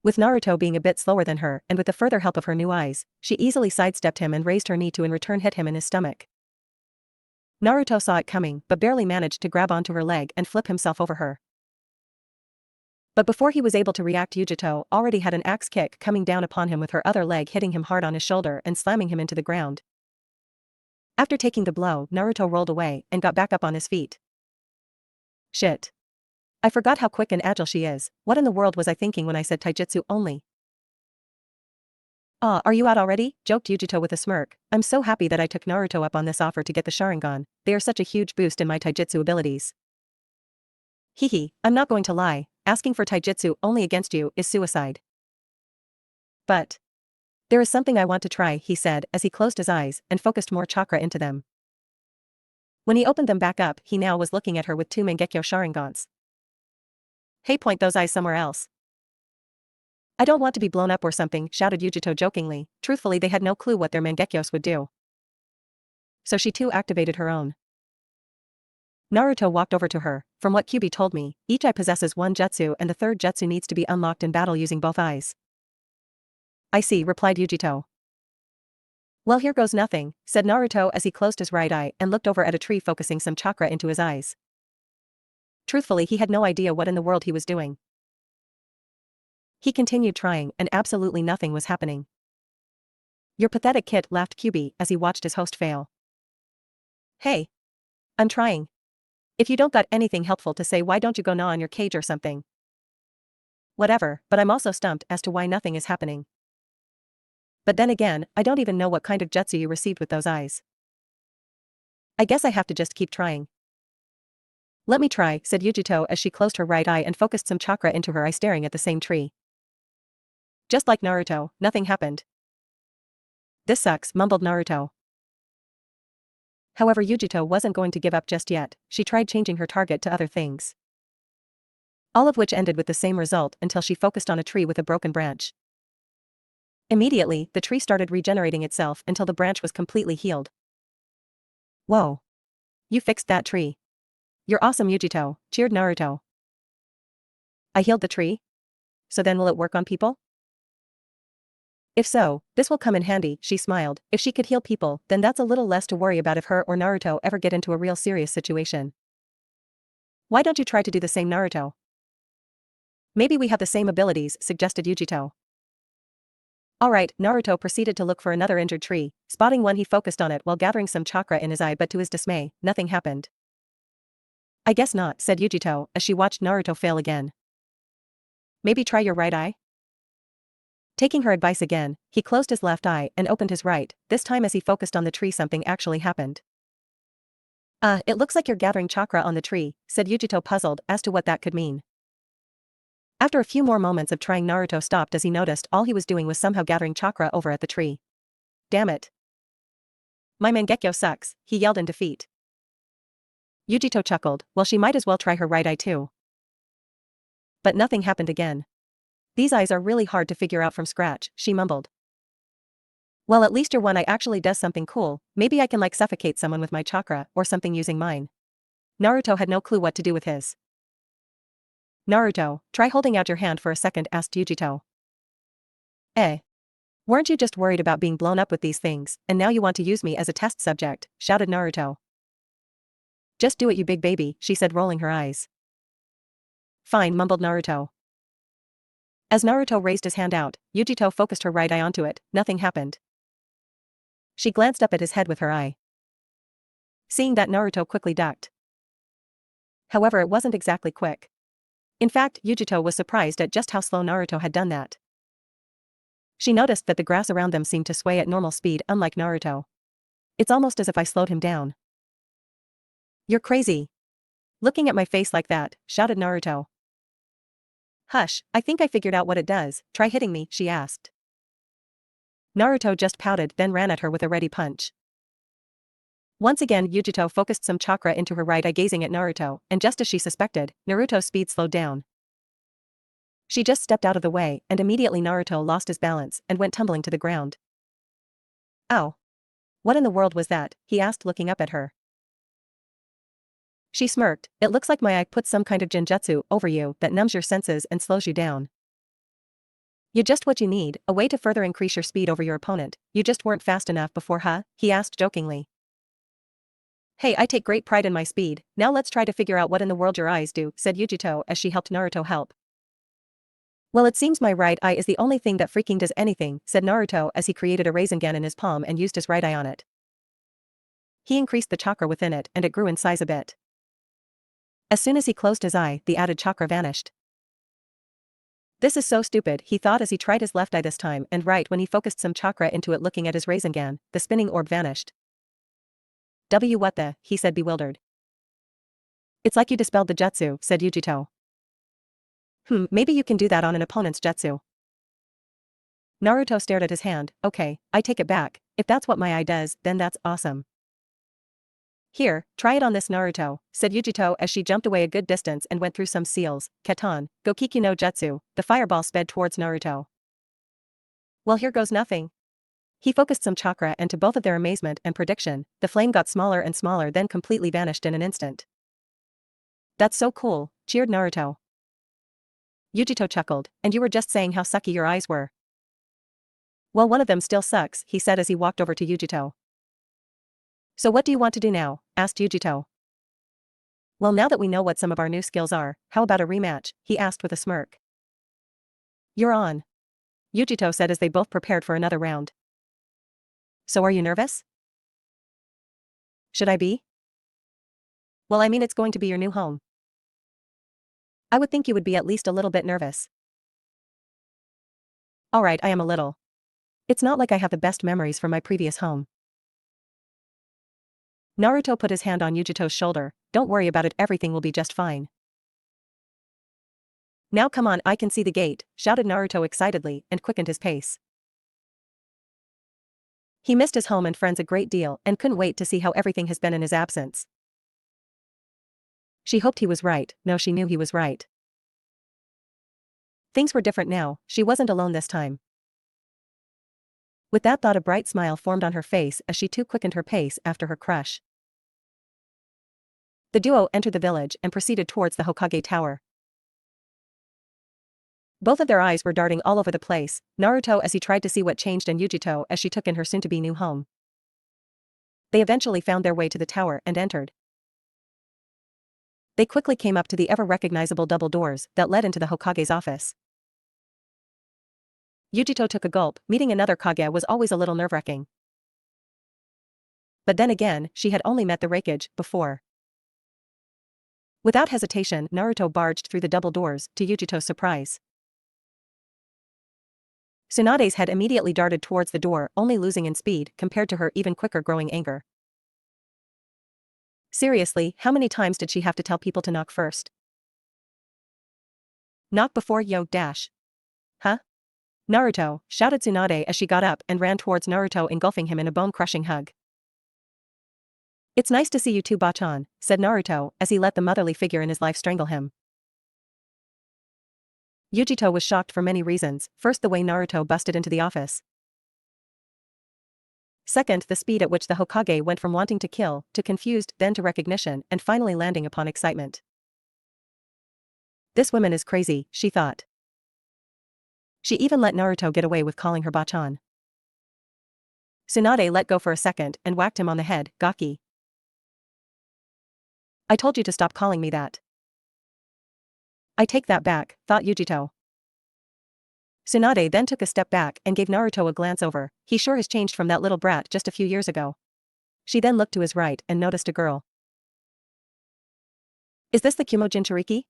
With Naruto being a bit slower than her and with the further help of her new eyes, she easily sidestepped him and raised her knee to in return hit him in his stomach. Naruto saw it coming but barely managed to grab onto her leg and flip himself over her. But before he was able to react, Yugito already had an axe kick coming down upon him with her other leg hitting him hard on his shoulder and slamming him into the ground. After taking the blow, Naruto rolled away and got back up on his feet. Shit. I forgot how quick and agile she is. What in the world was I thinking when I said taijutsu only? Ah, are you out already? Joked Yugito with a smirk. I'm so happy that I took Naruto up on this offer to get the Sharingan. They are such a huge boost in my taijutsu abilities. Hehe, I'm not going to lie, asking for taijutsu only against you is suicide. But there is something I want to try, he said as he closed his eyes and focused more chakra into them. When he opened them back up, he now was looking at her with two Mangekyo Sharingans. Hey, point those eyes somewhere else. I don't want to be blown up or something, shouted Yugito jokingly. Truthfully, they had no clue what their Mangekyos would do. So she too activated her own. Naruto walked over to her. From what Kyuubi told me, each eye possesses one jutsu and the third jutsu needs to be unlocked in battle using both eyes. I see, replied Yugito. Well, here goes nothing, said Naruto as he closed his right eye and looked over at a tree, focusing some chakra into his eyes. Truthfully, he had no idea what in the world he was doing. He continued trying and absolutely nothing was happening. You're pathetic, kid, laughed Kyuubi as he watched his host fail. Hey. I'm trying. If you don't got anything helpful to say, why don't you go gnaw on your cage or something? Whatever, but I'm also stumped as to why nothing is happening. But then again, I don't even know what kind of jutsu you received with those eyes. I guess I have to just keep trying. Let me try, said Yugito as she closed her right eye and focused some chakra into her eye, staring at the same tree. Just like Naruto, nothing happened. This sucks, mumbled Naruto. However, Yugito wasn't going to give up just yet. She tried changing her target to other things. All of which ended with the same result until she focused on a tree with a broken branch. Immediately, the tree started regenerating itself until the branch was completely healed. Whoa. You fixed that tree. You're awesome, Yugito, cheered Naruto. I healed the tree? So then will it work on people? If so, this will come in handy, she smiled. If she could heal people, then that's a little less to worry about if her or Naruto ever get into a real serious situation. Why don't you try to do the same, Naruto? Maybe we have the same abilities, suggested Yugito. Alright, Naruto proceeded to look for another injured tree. Spotting one, he focused on it while gathering some chakra in his eye, but to his dismay, nothing happened. I guess not, said Yugito as she watched Naruto fail again. Maybe try your right eye? Taking her advice again, he closed his left eye and opened his right. This time as he focused on the tree, something actually happened. It looks like you're gathering chakra on the tree, said Yugito, puzzled as to what that could mean. After a few more moments of trying, Naruto stopped as he noticed all he was doing was somehow gathering chakra over at the tree. Damn it. My Mangekyo sucks, he yelled in defeat. Yugito chuckled. Well, she might as well try her right eye too. But nothing happened again. These eyes are really hard to figure out from scratch, she mumbled. Well, at least your one eye actually does something cool. Maybe I can like suffocate someone with my chakra or something using mine. Naruto had no clue what to do with his. Naruto, try holding out your hand for a second, asked Yugito. Eh? Weren't you just worried about being blown up with these things, and now you want to use me as a test subject, shouted Naruto. Just do it, you big baby, she said, rolling her eyes. Fine, mumbled Naruto. As Naruto raised his hand out, Yugito focused her right eye onto it. Nothing happened. She glanced up at his head with her eye. Seeing that, Naruto quickly ducked. However, it wasn't exactly quick. In fact, Yugito was surprised at just how slow Naruto had done that. She noticed that the grass around them seemed to sway at normal speed, unlike Naruto. It's almost as if I slowed him down. You're crazy. Looking at my face like that, shouted Naruto. Hush, I think I figured out what it does. Try hitting me, she asked. Naruto just pouted, then ran at her with a ready punch. Once again, Yugito focused some chakra into her right eye, gazing at Naruto, and just as she suspected, Naruto's speed slowed down. She just stepped out of the way, and immediately Naruto lost his balance and went tumbling to the ground. Ow. What in the world was that? He asked, looking up at her. She smirked. It looks like my eye put some kind of jinjutsu over you that numbs your senses and slows you down. You're just what you need, a way to further increase your speed over your opponent. You just weren't fast enough before, huh? He asked jokingly. Hey, I take great pride in my speed. Now let's try to figure out what in the world your eyes do, said Yugito as she helped Naruto help. Well, it seems my right eye is the only thing that freaking does anything, said Naruto as he created a Rasengan in his palm and used his right eye on it. He increased the chakra within it and it grew in size a bit. As soon as he closed his eye, the added chakra vanished. This is so stupid, he thought as he tried his left eye this time, and right when he focused some chakra into it looking at his Rasengan, the spinning orb vanished. What the, he said, bewildered. It's like you dispelled the jutsu, said Yugito. Maybe you can do that on an opponent's jutsu. Naruto stared at his hand. Okay, I take it back. If that's what my eye does, then that's awesome. Here, try it on this, Naruto, said Yugito as she jumped away a good distance and went through some seals. Kitten, Gokikyu no Jutsu, the fireball sped towards Naruto. Well, here goes nothing. He focused some chakra and to both of their amazement and prediction, the flame got smaller and smaller, then completely vanished in an instant. That's so cool, cheered Naruto. Yugito chuckled, and you were just saying how sucky your eyes were. Well, one of them still sucks, he said as he walked over to Yugito. So what do you want to do now? Asked Yugito. Well, now that we know what some of our new skills are, how about a rematch? He asked with a smirk. You're on. Yugito said as they both prepared for another round. So are you nervous? Should I be? Well, I mean, it's going to be your new home. I would think you would be at least a little bit nervous. Alright, I am a little. It's not like I have the best memories from my previous home. Naruto put his hand on Yugito's shoulder. Don't worry about it, everything will be just fine. Now come on, I can see the gate, shouted Naruto excitedly and quickened his pace. He missed his home and friends a great deal and couldn't wait to see how everything has been in his absence. She hoped he was right. No, she knew he was right. Things were different now, she wasn't alone this time. With that thought, a bright smile formed on her face as she too quickened her pace after her crush. The duo entered the village and proceeded towards the Hokage Tower. Both of their eyes were darting all over the place, Naruto as he tried to see what changed and Yugito as she took in her soon-to-be new home. They eventually found their way to the tower and entered. They quickly came up to the ever-recognizable double doors that led into the Hokage's office. Yugito took a gulp. Meeting another Kage was always a little nerve-wracking. But then again, she had only met the Raikage before. Without hesitation, Naruto barged through the double doors, to Yugito's surprise. Tsunade's head immediately darted towards the door, only losing in speed compared to her even quicker growing anger. Seriously, how many times did she have to tell people to knock first? Knock before yo dash. Huh? Naruto, shouted Tsunade as she got up and ran towards Naruto, engulfing him in a bone-crushing hug. It's nice to see you too, Bachan, said Naruto as he let the motherly figure in his life strangle him. Yugito was shocked for many reasons. First, the way Naruto busted into the office. Second, the speed at which the Hokage went from wanting to kill, to confused, then to recognition, and finally landing upon excitement. This woman is crazy, she thought. She even let Naruto get away with calling her Bachan. Tsunade let go for a second and whacked him on the head, gaki. I told you to stop calling me that. I take that back, thought Yugito. Tsunade then took a step back and gave Naruto a glance over. He sure has changed from that little brat just a few years ago. She then looked to his right and noticed a girl. Is this the Kumo jinchuriki?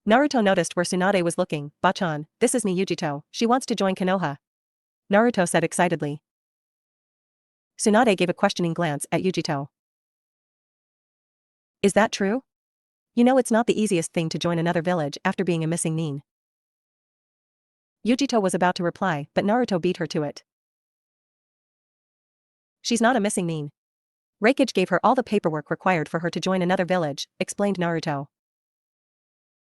Naruto noticed where Tsunade was looking. Bachan, this is me Yugito, she wants to join Konoha. Naruto said excitedly. Tsunade gave a questioning glance at Yugito. Is that true? You know it's not the easiest thing to join another village after being a missing nin. Yugito was about to reply, but Naruto beat her to it. She's not a missing nin. Raikage gave her all the paperwork required for her to join another village, explained Naruto.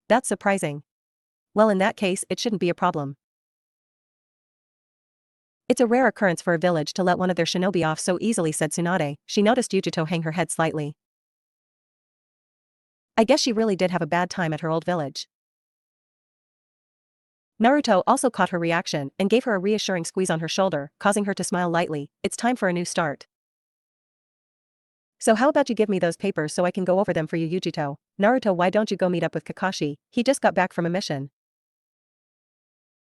That's surprising. Well, in that case, it shouldn't be a problem. It's a rare occurrence for a village to let one of their shinobi off so easily, said Tsunade. She noticed Yugito hang her head slightly. I guess she really did have a bad time at her old village. Naruto also caught her reaction and gave her a reassuring squeeze on her shoulder, causing her to smile lightly. It's time for a new start. So how about you give me those papers so I can go over them for you, Yugito? Naruto, why don't you go meet up with Kakashi? He just got back from a mission.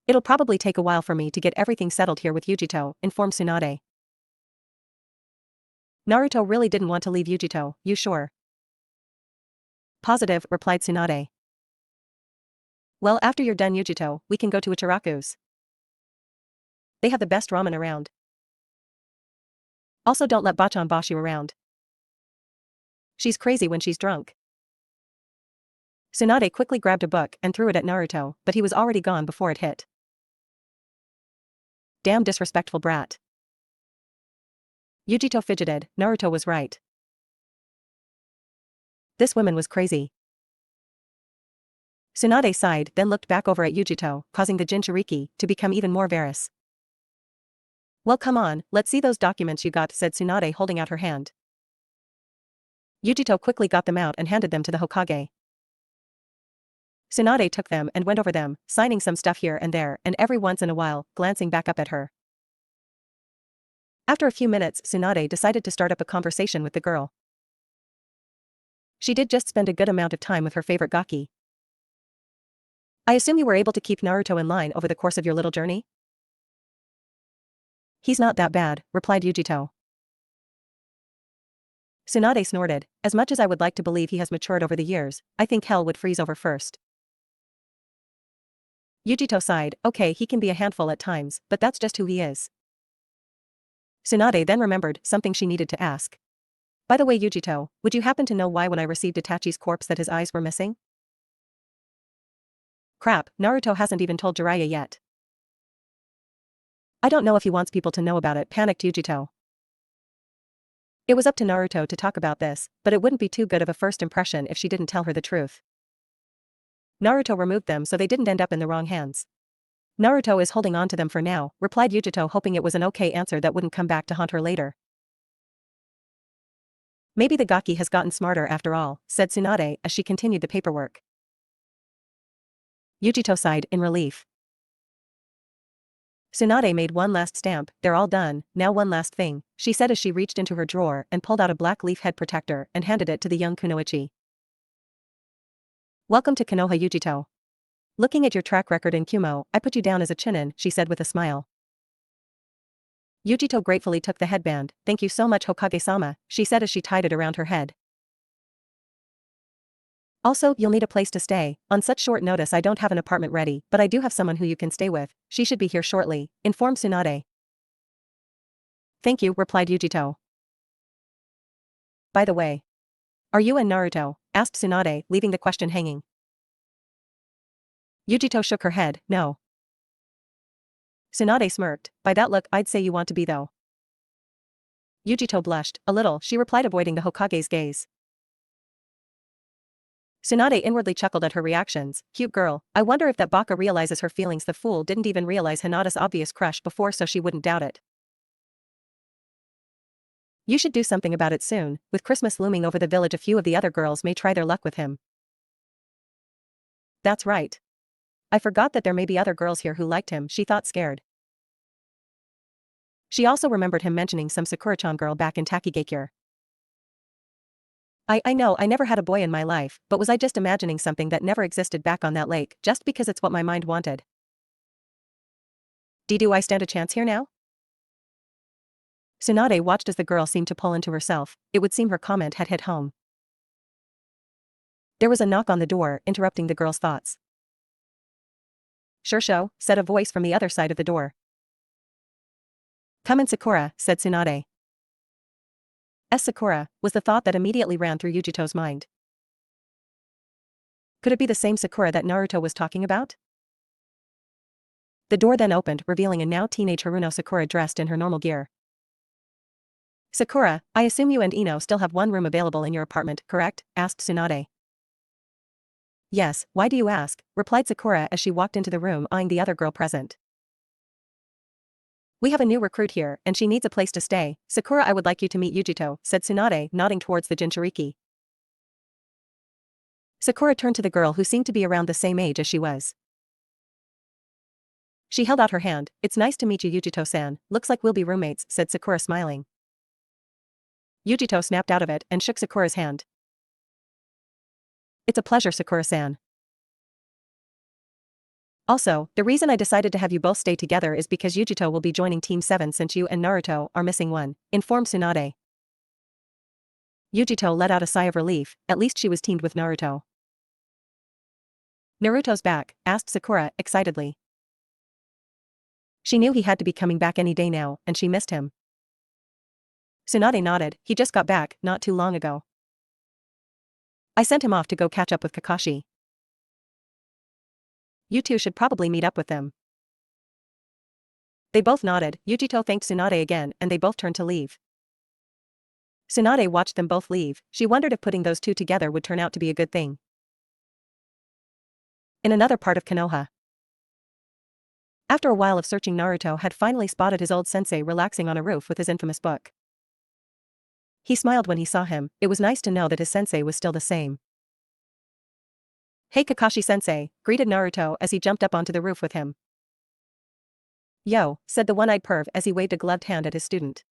It'll probably take a while for me to get everything settled here with Yugito, informed Tsunade. Naruto really didn't want to leave Yugito, you sure? Positive, replied Tsunade. Well, after you're done Yugito, we can go to Ichiraku's. They have the best ramen around. Also, don't let Bachan boss you around. She's crazy when she's drunk. Tsunade quickly grabbed a book and threw it at Naruto, but he was already gone before it hit. Damn disrespectful brat. Yugito fidgeted. Naruto was right. This woman was crazy. Tsunade sighed, then looked back over at Yugito, causing the jinchuriki to become even more various. Well, come on, let's see those documents you got, said Tsunade, holding out her hand. Yugito quickly got them out and handed them to the Hokage. Tsunade took them and went over them, signing some stuff here and there, and every once in a while, glancing back up at her. After a few minutes, Tsunade decided to start up a conversation with the girl. She did just spend a good amount of time with her favorite gaki. I assume you were able to keep Naruto in line over the course of your little journey? He's not that bad, replied Yugito. Tsunade snorted. As much as I would like to believe he has matured over the years, I think hell would freeze over first. Yugito sighed. Okay, he can be a handful at times, but that's just who he is. Tsunade then remembered something she needed to ask. By the way, Yugito, would you happen to know why when I received Itachi's corpse that his eyes were missing? Crap, Naruto hasn't even told Jiraiya yet. I don't know if he wants people to know about it, panicked Yugito. It was up to Naruto to talk about this, but it wouldn't be too good of a first impression if she didn't tell her the truth. Naruto removed them so they didn't end up in the wrong hands. Naruto is holding on to them for now, replied Yugito, hoping it was an okay answer that wouldn't come back to haunt her later. Maybe the gaki has gotten smarter after all, said Tsunade as she continued the paperwork. Yugito sighed in relief. Tsunade made one last stamp. They're all done, now one last thing, she said as she reached into her drawer and pulled out a black leaf head protector and handed it to the young kunoichi. Welcome to Konoha, Yugito. Looking at your track record in Kumo, I put you down as a chinin, she said with a smile. Yugito gratefully took the headband. Thank you so much, Hokage-sama, she said as she tied it around her head. Also, you'll need a place to stay. On such short notice I don't have an apartment ready, but I do have someone who you can stay with. She should be here shortly, informed Tsunade. Thank you, replied Yugito. By the way, are you and Naruto? Asked Tsunade, leaving the question hanging. Yugito shook her head, no. Tsunade smirked. By that look, I'd say you want to be though. Yugito blushed a little, she replied, avoiding the Hokage's gaze. Tsunade inwardly chuckled at her reactions. Cute girl, I wonder if that baka realizes her feelings. The fool didn't even realize Hinata's obvious crush before, so she wouldn't doubt it. You should do something about it soon. With Christmas looming over the village, a few of the other girls may try their luck with him. That's right. I forgot that there may be other girls here who liked him, she thought, scared. She also remembered him mentioning some Sakura-chan girl back in Takigakure. I know I never had a boy in my life, but was I just imagining something that never existed back on that lake, just because it's what my mind wanted? Do I stand a chance here now? Tsunade watched as the girl seemed to pull into herself. It would seem her comment had hit home. There was a knock on the door, interrupting the girl's thoughts. Shursho, said a voice from the other side of the door. Come in, Sakura, said Tsunade. Sakura, was the thought that immediately ran through Yugito's mind. Could it be the same Sakura that Naruto was talking about? The door then opened, revealing a now teenage Haruno Sakura dressed in her normal gear. Sakura, I assume you and Ino still have one room available in your apartment, correct? Asked Tsunade. Yes, why do you ask? Replied Sakura as she walked into the room, eyeing the other girl present. We have a new recruit here, and she needs a place to stay. Sakura, I would like you to meet Yugito, said Tsunade, nodding towards the jinchuriki. Sakura turned to the girl who seemed to be around the same age as she was. She held out her hand. It's nice to meet you, Yugito-san. Looks like we'll be roommates, said Sakura, smiling. Yugito snapped out of it and shook Sakura's hand. It's a pleasure, Sakura-san. Also, the reason I decided to have you both stay together is because Yugito will be joining Team 7 since you and Naruto are missing one, informed Tsunade. Yugito let out a sigh of relief, at least she was teamed with Naruto. Naruto's back, asked Sakura, excitedly. She knew he had to be coming back any day now, and she missed him. Tsunade nodded. He just got back, not too long ago. I sent him off to go catch up with Kakashi. You two should probably meet up with them. They both nodded. Yugito thanked Tsunade again, and they both turned to leave. Tsunade watched them both leave. She wondered if putting those two together would turn out to be a good thing. In another part of Konoha. After a while of searching, Naruto had finally spotted his old sensei relaxing on a roof with his infamous book. He smiled when he saw him. It was nice to know that his sensei was still the same. Hey Kakashi-sensei, greeted Naruto as he jumped up onto the roof with him. Yo, said the one-eyed perv as he waved a gloved hand at his student.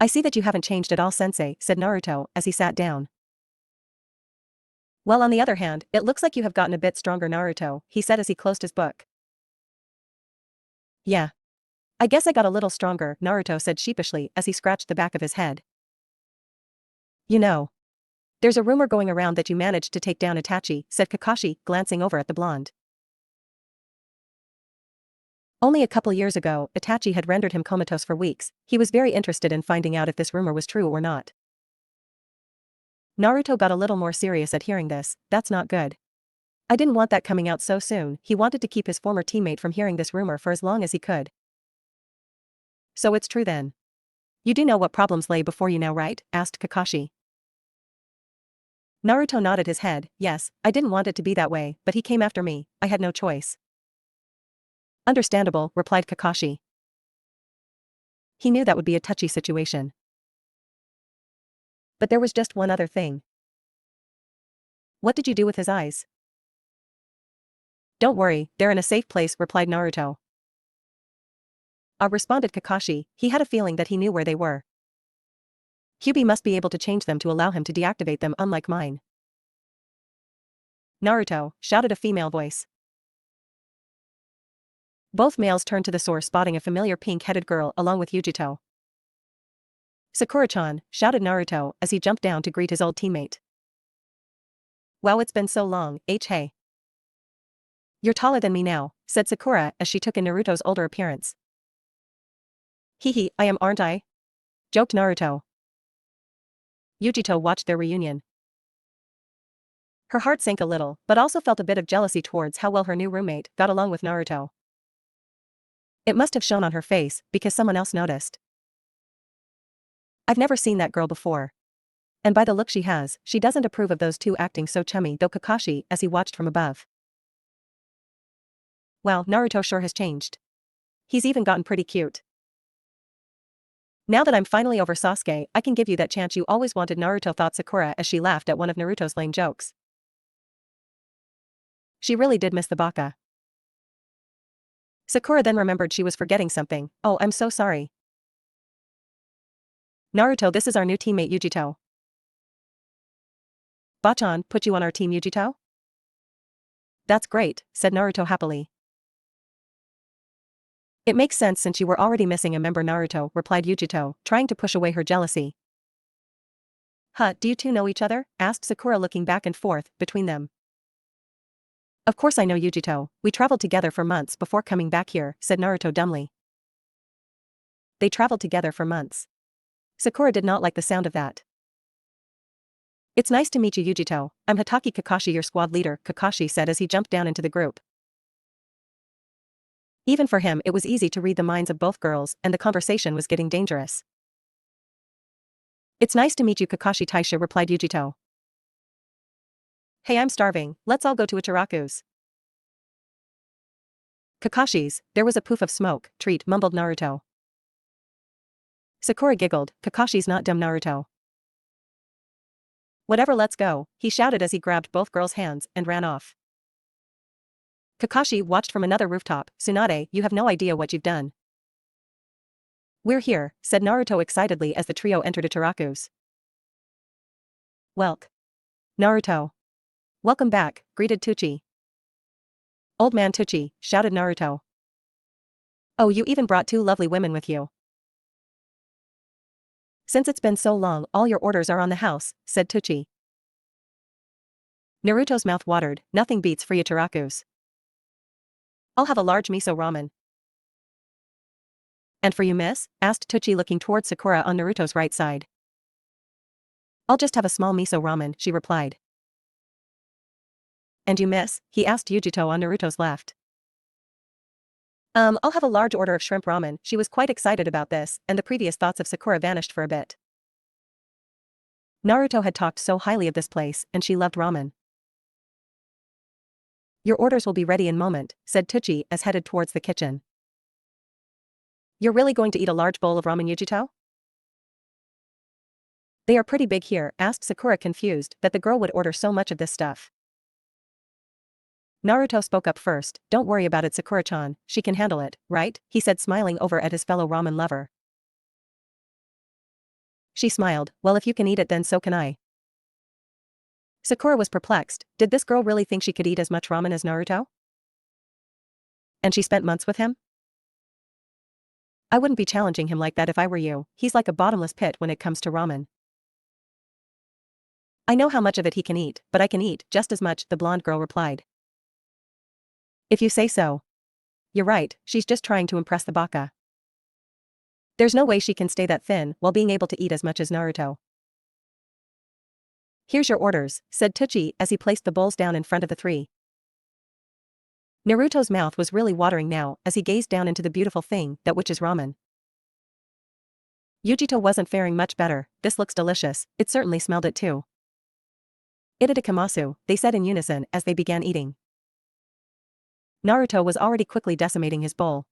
I see that you haven't changed at all, sensei, said Naruto as he sat down. Well, on the other hand, it looks like you have gotten a bit stronger, Naruto, he said as he closed his book. Yeah. I guess I got a little stronger, Naruto said sheepishly as he scratched the back of his head. You know. There's a rumor going around that you managed to take down Itachi, said Kakashi, glancing over at the blonde. Only a couple years ago, Itachi had rendered him comatose for weeks. He was very interested in finding out if this rumor was true or not. Naruto got a little more serious at hearing this. That's not good. I didn't want that coming out so soon. He wanted to keep his former teammate from hearing this rumor for as long as he could. So it's true then. You do know what problems lay before you now, right? Asked Kakashi. Naruto nodded his head. Yes, I didn't want it to be that way, but he came after me. I had no choice. Understandable, replied Kakashi. He knew that would be a touchy situation. But there was just one other thing. What did you do with his eyes? Don't worry, they're in a safe place, replied Naruto. Responded Kakashi. He had a feeling that he knew where they were. Kyuubi must be able to change them to allow him to deactivate them, unlike mine. Naruto, shouted a female voice. Both males turned to the source, spotting a familiar pink-headed girl along with Yugito. Sakura-chan, shouted Naruto as he jumped down to greet his old teammate. Wow, it's been so long, hey. You're taller than me now, said Sakura as she took in Naruto's older appearance. Hee, I am, aren't I? Joked Naruto. Yugito watched their reunion. Her heart sank a little, but also felt a bit of jealousy towards how well her new roommate got along with Naruto. It must have shown on her face, because someone else noticed. I've never seen that girl before. And by the look she has, she doesn't approve of those two acting so chummy, though Kakashi as he watched from above. Wow, Naruto sure has changed. He's even gotten pretty cute. Now that I'm finally over Sasuke, I can give you that chance you always wanted, Naruto thought Sakura as she laughed at one of Naruto's lame jokes. She really did miss the baka. Sakura then remembered she was forgetting something. Oh, I'm so sorry. Naruto, this is our new teammate Yugito. Bachan put you on our team, Yugito? That's great, said Naruto happily. It makes sense since you were already missing a member, Naruto, replied Yugito, trying to push away her jealousy. Huh, do you two know each other? Asked Sakura, looking back and forth between them. Of course I know Yugito, we traveled together for months before coming back here, said Naruto dumbly. They traveled together for months. Sakura did not like the sound of that. It's nice to meet you, Yugito. I'm Hatake Kakashi, your squad leader, Kakashi said as he jumped down into the group. Even for him, it was easy to read the minds of both girls, and the conversation was getting dangerous. It's nice to meet you, Kakashi Taisha, replied Yugito. Hey, I'm starving, let's all go to Ichiraku's. Kakashi's, there was a poof of smoke, treat, mumbled Naruto. Sakura giggled, Kakashi's not dumb, Naruto. Whatever, let's go, he shouted as he grabbed both girls' hands and ran off. Kakashi watched from another rooftop. Tsunade, you have no idea what you've done. We're here, said Naruto excitedly as the trio entered Ichiraku's. Welk. Naruto. Welcome back, greeted Tucci. Old man Tucci, shouted Naruto. Oh, you even brought two lovely women with you. Since it's been so long, all your orders are on the house, said Tucci. Naruto's mouth watered, nothing beats free Ichiraku's. I'll have a large miso ramen. And for you, miss? Asked Tucci, looking towards Sakura on Naruto's right side. I'll just have a small miso ramen, she replied. And you, miss? He asked Yugito on Naruto's left. I'll have a large order of shrimp ramen. She was quite excited about this, and the previous thoughts of Sakura vanished for a bit. Naruto had talked so highly of this place, and she loved ramen. Your orders will be ready in a moment, said Tucci as headed towards the kitchen. You're really going to eat a large bowl of ramen, Yugito? They are pretty big here, asked Sakura, confused that the girl would order so much of this stuff. Naruto spoke up first. Don't worry about it, Sakura-chan, she can handle it, right? He said, smiling over at his fellow ramen lover. She smiled. Well, if you can eat it, then so can I. Sakura was perplexed. Did this girl really think she could eat as much ramen as Naruto? And she spent months with him? I wouldn't be challenging him like that if I were you. He's like a bottomless pit when it comes to ramen. I know how much of it he can eat, but I can eat just as much, the blonde girl replied. If you say so. You're right, she's just trying to impress the baka. There's no way she can stay that thin while being able to eat as much as Naruto. Here's your orders, said Tucci as he placed the bowls down in front of the three. Naruto's mouth was really watering now as he gazed down into the beautiful thing that which is ramen. Yugito wasn't faring much better. This looks delicious, it certainly smelled it too. Itadakamasu, they said in unison as they began eating. Naruto was already quickly decimating his bowl.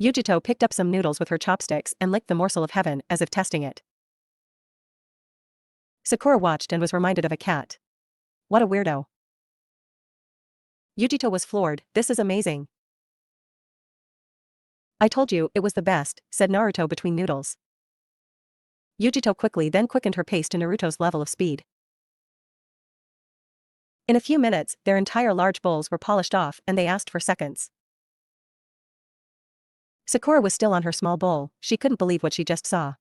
Yugito picked up some noodles with her chopsticks and licked the morsel of heaven as if testing it. Sakura watched and was reminded of a cat. What a weirdo. Yugito was floored. This is amazing. I told you it was the best, said Naruto between noodles. Yugito quickly then quickened her pace to Naruto's level of speed. In a few minutes, their entire large bowls were polished off and they asked for seconds. Sakura was still on her small bowl, she couldn't believe what she just saw.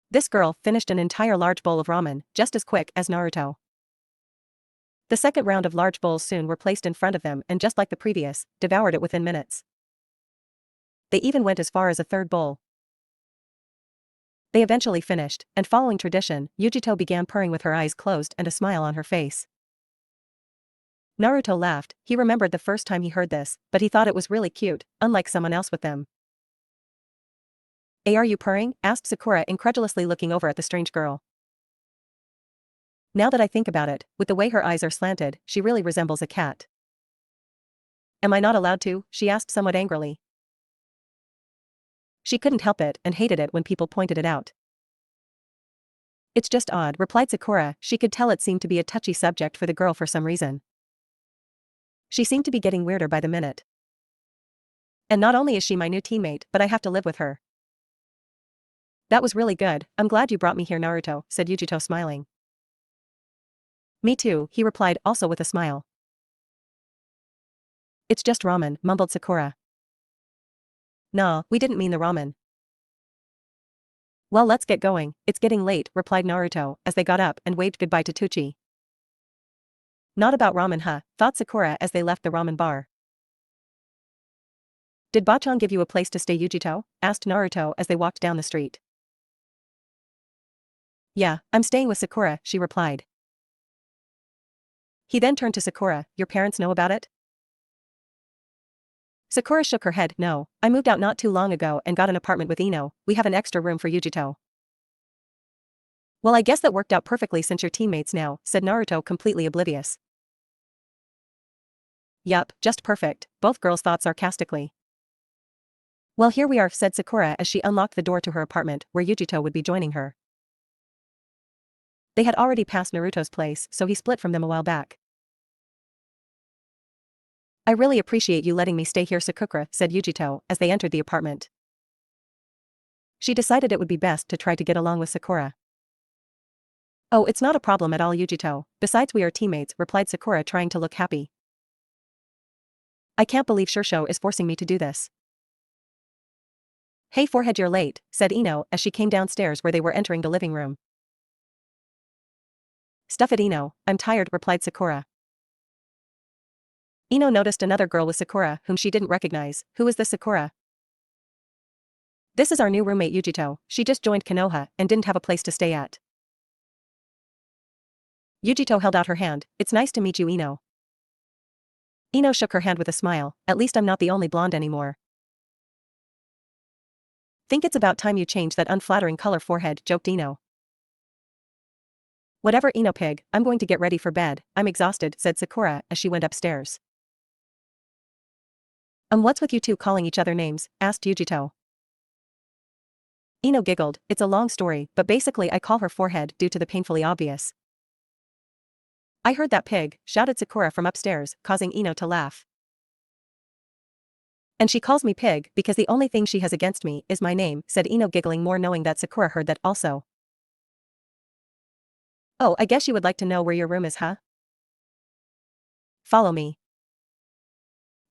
This girl finished an entire large bowl of ramen, just as quick as Naruto. The second round of large bowls soon were placed in front of them and just like the previous, devoured it within minutes. They even went as far as a third bowl. They eventually finished, and following tradition, Yugito began purring with her eyes closed and a smile on her face. Naruto laughed. He remembered the first time he heard this, but he thought it was really cute, unlike someone else with them. Are you purring? Asked Sakura, incredulously looking over at the strange girl. Now that I think about it, with the way her eyes are slanted, she really resembles a cat. Am I not allowed to? She asked somewhat angrily. She couldn't help it and hated it when people pointed it out. It's just odd, replied Sakura. She could tell it seemed to be a touchy subject for the girl for some reason. She seemed to be getting weirder by the minute. And not only is she my new teammate, but I have to live with her. That was really good, I'm glad you brought me here, Naruto, said Yugito, smiling. Me too, he replied, also with a smile. It's just ramen, mumbled Sakura. Nah, we didn't mean the ramen. Well, let's get going, it's getting late, replied Naruto, as they got up and waved goodbye to Tucci. Not about ramen, huh, thought Sakura as they left the ramen bar. Did Bachan give you a place to stay, Yugito? Asked Naruto as they walked down the street. Yeah, I'm staying with Sakura, she replied. He then turned to Sakura, your parents know about it? Sakura shook her head, no, I moved out not too long ago and got an apartment with Ino, we have an extra room for Yugito. Well, I guess that worked out perfectly since you're teammates now, said Naruto, completely oblivious. Yup, just perfect, both girls thought sarcastically. Well, here we are, said Sakura as she unlocked the door to her apartment, where Yugito would be joining her. They had already passed Naruto's place, so he split from them a while back. I really appreciate you letting me stay here, Sakura, said Yugito, as they entered the apartment. She decided it would be best to try to get along with Sakura. Oh, it's not a problem at all, Yugito, besides we are teammates, replied Sakura, trying to look happy. I can't believe Shirsho is forcing me to do this. Hey forehead, you're late, said Ino as she came downstairs where they were entering the living room. Stuff it, Ino, I'm tired, replied Sakura. Ino noticed another girl with Sakura whom she didn't recognize. Who is this Sakura? This is our new roommate Yugito, she just joined Konoha and didn't have a place to stay at. Yugito held out her hand, it's nice to meet you, Ino. Ino shook her hand with a smile, at least I'm not the only blonde anymore. Think it's about time you change that unflattering color, forehead, joked Ino. Whatever, Ino pig, I'm going to get ready for bed, I'm exhausted, said Sakura as she went upstairs. What's with you two calling each other names, asked Yugito. Ino giggled, it's a long story, but basically I call her forehead due to the painfully obvious. I heard that, pig, shouted Sakura from upstairs, causing Ino to laugh. And she calls me pig because the only thing she has against me is my name, said Ino, giggling more, knowing that Sakura heard that also. Oh, I guess you would like to know where your room is, huh? Follow me.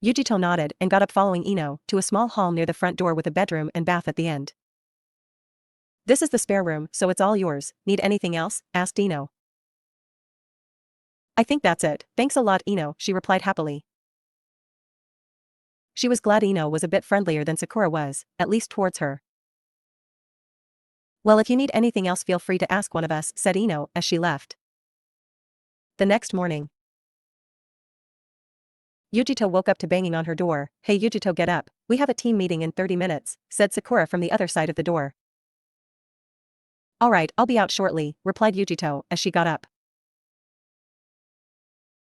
Yugito nodded and got up, following Ino to a small hall near the front door with a bedroom and bath at the end. This is the spare room, so it's all yours. Need anything else? Asked Ino. I think that's it, thanks a lot, Ino, she replied happily. She was glad Ino was a bit friendlier than Sakura was, at least towards her. Well, if you need anything else, feel free to ask one of us, said Ino as she left. The next morning, Yugito woke up to banging on her door. Hey Yugito, get up, we have a team meeting in 30 minutes, said Sakura from the other side of the door. Alright, I'll be out shortly, replied Yugito as she got up.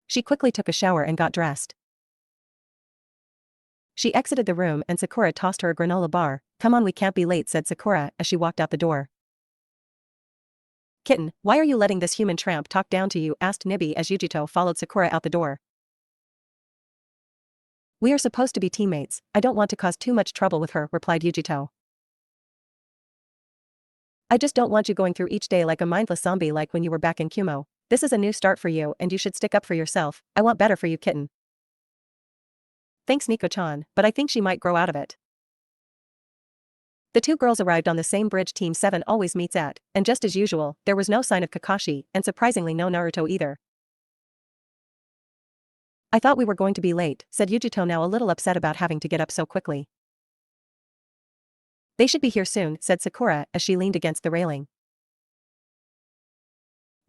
She quickly took a shower and got dressed. She exited the room and Sakura tossed her a granola bar. Come on, we can't be late, said Sakura as she walked out the door. Kitten, why are you letting this human tramp talk down to you, asked Nibi as Yugito followed Sakura out the door. We are supposed to be teammates, I don't want to cause too much trouble with her, replied Yugito. I just don't want you going through each day like a mindless zombie like when you were back in Kumo. This is a new start for you and you should stick up for yourself, I want better for you, Kitten. Thanks Nico-chan, but I think she might grow out of it. The two girls arrived on the same bridge Team 7 always meets at, and just as usual, there was no sign of Kakashi, and surprisingly no Naruto either. I thought we were going to be late, said Yugito, now a little upset about having to get up so quickly. They should be here soon, said Sakura as she leaned against the railing.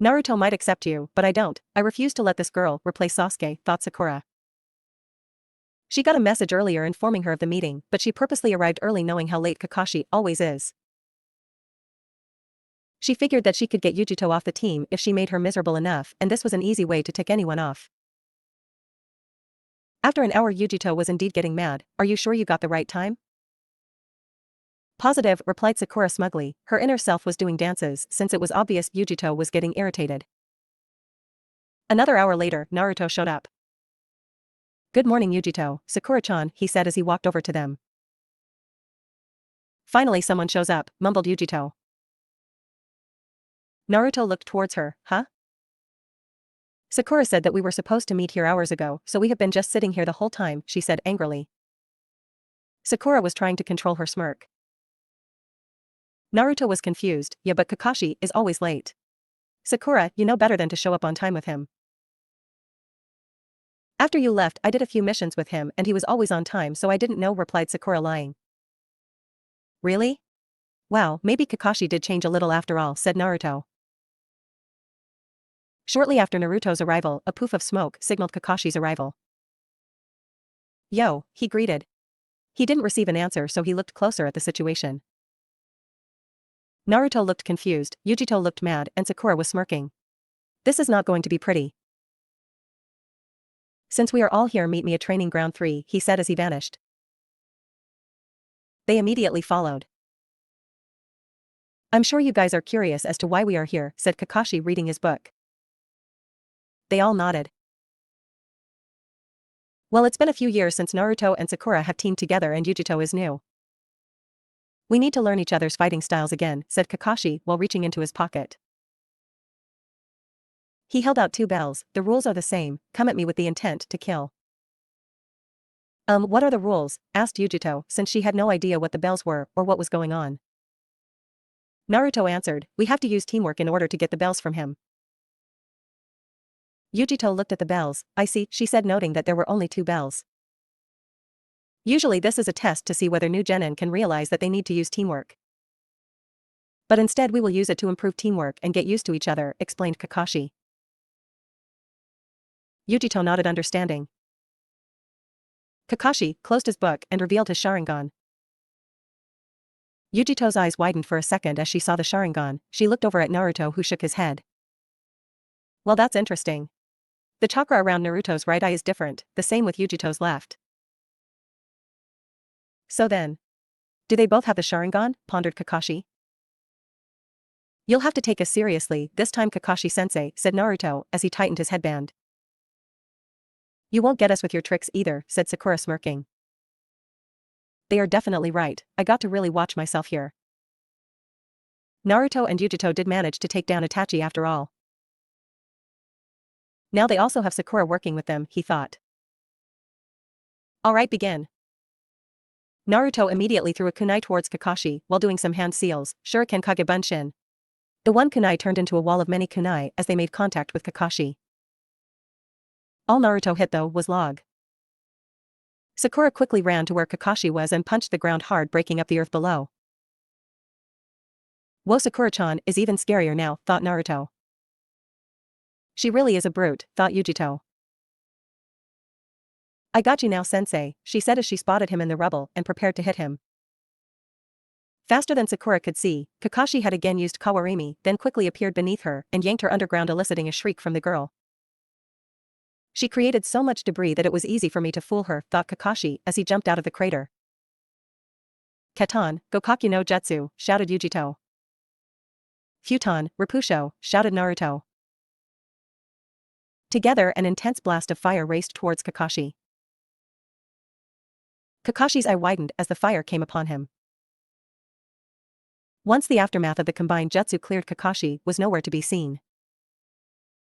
Naruto might accept you, but I don't, I refuse to let this girl replace Sasuke, thought Sakura. She got a message earlier informing her of the meeting, but she purposely arrived early knowing how late Kakashi always is. She figured that she could get Yugito off the team if she made her miserable enough, and this was an easy way to tick anyone off. After an hour Yugito was indeed getting mad. Are you sure you got the right time? Positive, replied Sakura smugly. Her inner self was doing dances since it was obvious Yugito was getting irritated. Another hour later, Naruto showed up. Good morning Yugito, Sakura-chan, he said as he walked over to them. Finally someone shows up, mumbled Yugito. Naruto looked towards her, huh? Sakura said that we were supposed to meet here hours ago, so we have been just sitting here the whole time, she said angrily. Sakura was trying to control her smirk. Naruto was confused, yeah but Kakashi is always late. Sakura, you know better than to show up on time with him. After you left I did a few missions with him and he was always on time so I didn't know, replied Sakura lying. Really? Wow, maybe Kakashi did change a little after all, said Naruto. Shortly after Naruto's arrival, a poof of smoke signaled Kakashi's arrival. Yo, he greeted. He didn't receive an answer so he looked closer at the situation. Naruto looked confused, Yugito looked mad and Sakura was smirking. This is not going to be pretty. Since we are all here, meet me at training ground 3, he said as he vanished. They immediately followed. I'm sure you guys are curious as to why we are here, said Kakashi reading his book. They all nodded. Well, it's been a few years since Naruto and Sakura have teamed together and Yugito is new. We need to learn each other's fighting styles again, said Kakashi while reaching into his pocket. He held out 2 bells. The rules are the same, come at me with the intent to kill. What are the rules? Asked Yugito, since she had no idea what the bells were or what was going on. Naruto answered, we have to use teamwork in order to get the bells from him. Yugito looked at the bells. I see, she said, noting that there were only 2 bells. Usually this is a test to see whether new genin can realize that they need to use teamwork. But instead we will use it to improve teamwork and get used to each other, explained Kakashi. Yugito nodded understanding. Kakashi closed his book and revealed his Sharingan. Yugito's eyes widened for a second as she saw the Sharingan. She looked over at Naruto who shook his head. Well, that's interesting. The chakra around Naruto's right eye is different, the same with Yugito's left. So then, do they both have the Sharingan? Pondered Kakashi. You'll have to take us seriously this time, Kakashi-sensei, said Naruto as he tightened his headband. You won't get us with your tricks either, said Sakura smirking. They are definitely right, I got to really watch myself here. Naruto and Yugito did manage to take down Itachi after all. Now they also have Sakura working with them, he thought. Alright, begin. Naruto immediately threw a kunai towards Kakashi while doing some hand seals, shuriken kage bunshin. The one kunai turned into a wall of many kunai as they made contact with Kakashi. All Naruto hit though was log. Sakura quickly ran to where Kakashi was and punched the ground hard, breaking up the earth below. Whoa, Sakura-chan is even scarier now, thought Naruto. She really is a brute, thought Yugito. I got you now, sensei, she said as she spotted him in the rubble and prepared to hit him. Faster than Sakura could see, Kakashi had again used Kawarimi, then quickly appeared beneath her and yanked her underground, eliciting a shriek from the girl. She created so much debris that it was easy for me to fool her, thought Kakashi as he jumped out of the crater. Katan, Gokaku no Jutsu, shouted Yugito. Futon, Rapusho, shouted Naruto. Together an intense blast of fire raced towards Kakashi. Kakashi's eye widened as the fire came upon him. Once the aftermath of the combined jutsu cleared, Kakashi was nowhere to be seen.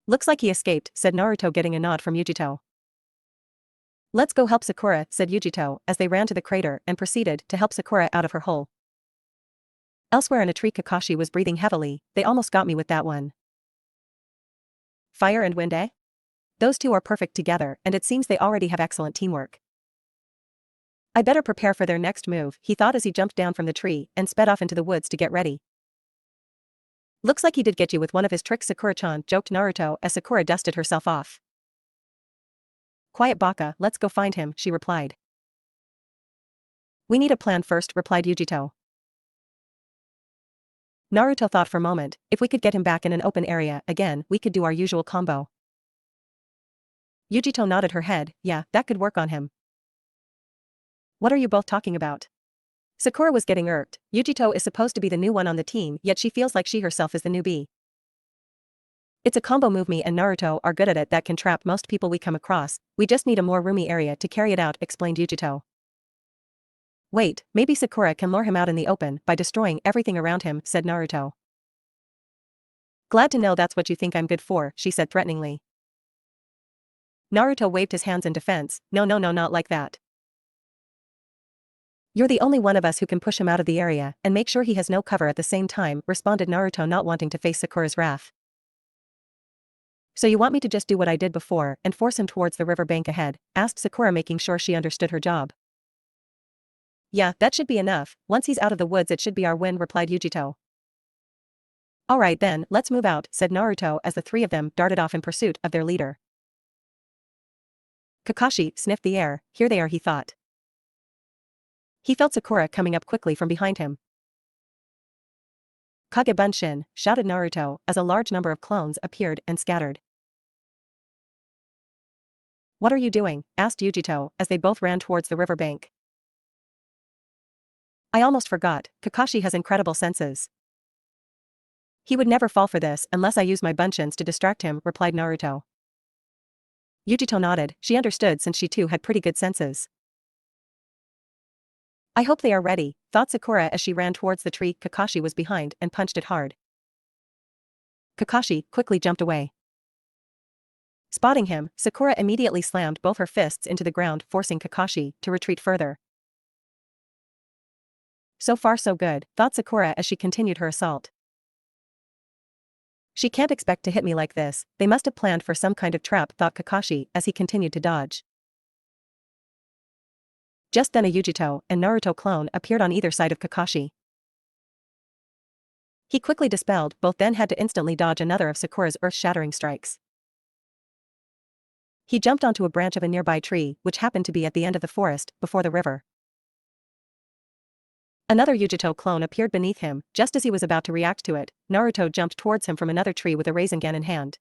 Looks like he escaped, said Naruto, getting a nod from Yugito. Let's go help Sakura, said Yugito as they ran to the crater and proceeded to help Sakura out of her hole. Elsewhere in a tree, Kakashi was breathing heavily. They almost got me with that one. Fire and wind, eh? Those two are perfect together and it seems they already have excellent teamwork. I better prepare for their next move, he thought as he jumped down from the tree and sped off into the woods to get ready. Looks like he did get you with one of his tricks, Sakura-chan, joked Naruto as Sakura dusted herself off. Quiet, Baka, let's go find him, she replied. We need a plan first, replied Yugito. Naruto thought for a moment. If we could get him back in an open area again, we could do our usual combo. Yugito nodded her head. Yeah, that could work on him. What are you both talking about? Sakura was getting irked. Yugito is supposed to be the new one on the team, yet she feels like she herself is the newbie. It's a combo move. Me and Naruto are good at it that can trap most people we come across. We just need a more roomy area to carry it out, explained Yugito. Wait, maybe Sakura can lure him out in the open by destroying everything around him, said Naruto. Glad to know that's what you think I'm good for, she said threateningly. Naruto waved his hands in defense. No, not like that. You're the only one of us who can push him out of the area and make sure he has no cover at the same time, responded Naruto, not wanting to face Sakura's wrath. So you want me to just do what I did before and force him towards the river bank ahead? Asked Sakura, making sure she understood her job. Yeah, that should be enough. Once he's out of the woods it should be our win, replied Yugito. Alright then, let's move out, said Naruto as the three of them darted off in pursuit of their leader. Kakashi sniffed the air. Here they are, he thought. He felt Sakura coming up quickly from behind him. Kage Bunshin, shouted Naruto as a large number of clones appeared and scattered. What are you doing? Asked Yugito as they both ran towards the riverbank. I almost forgot, Kakashi has incredible senses. He would never fall for this unless I use my Bunshins to distract him, replied Naruto. Yugito nodded. She understood since she too had pretty good senses. I hope they are ready, thought Sakura as she ran towards the tree Kakashi was behind and punched it hard. Kakashi quickly jumped away. Spotting him, Sakura immediately slammed both her fists into the ground, forcing Kakashi to retreat further. So far so good, thought Sakura as she continued her assault. She can't expect to hit me like this, they must have planned for some kind of trap, thought Kakashi as he continued to dodge. Just then a Yugito and Naruto clone appeared on either side of Kakashi. He quickly dispelled both, then had to instantly dodge another of Sakura's earth-shattering strikes. He jumped onto a branch of a nearby tree, which happened to be at the end of the forest, before the river. Another Yugito clone appeared beneath him. Just as he was about to react to it, Naruto jumped towards him from another tree with a Rasengan in hand.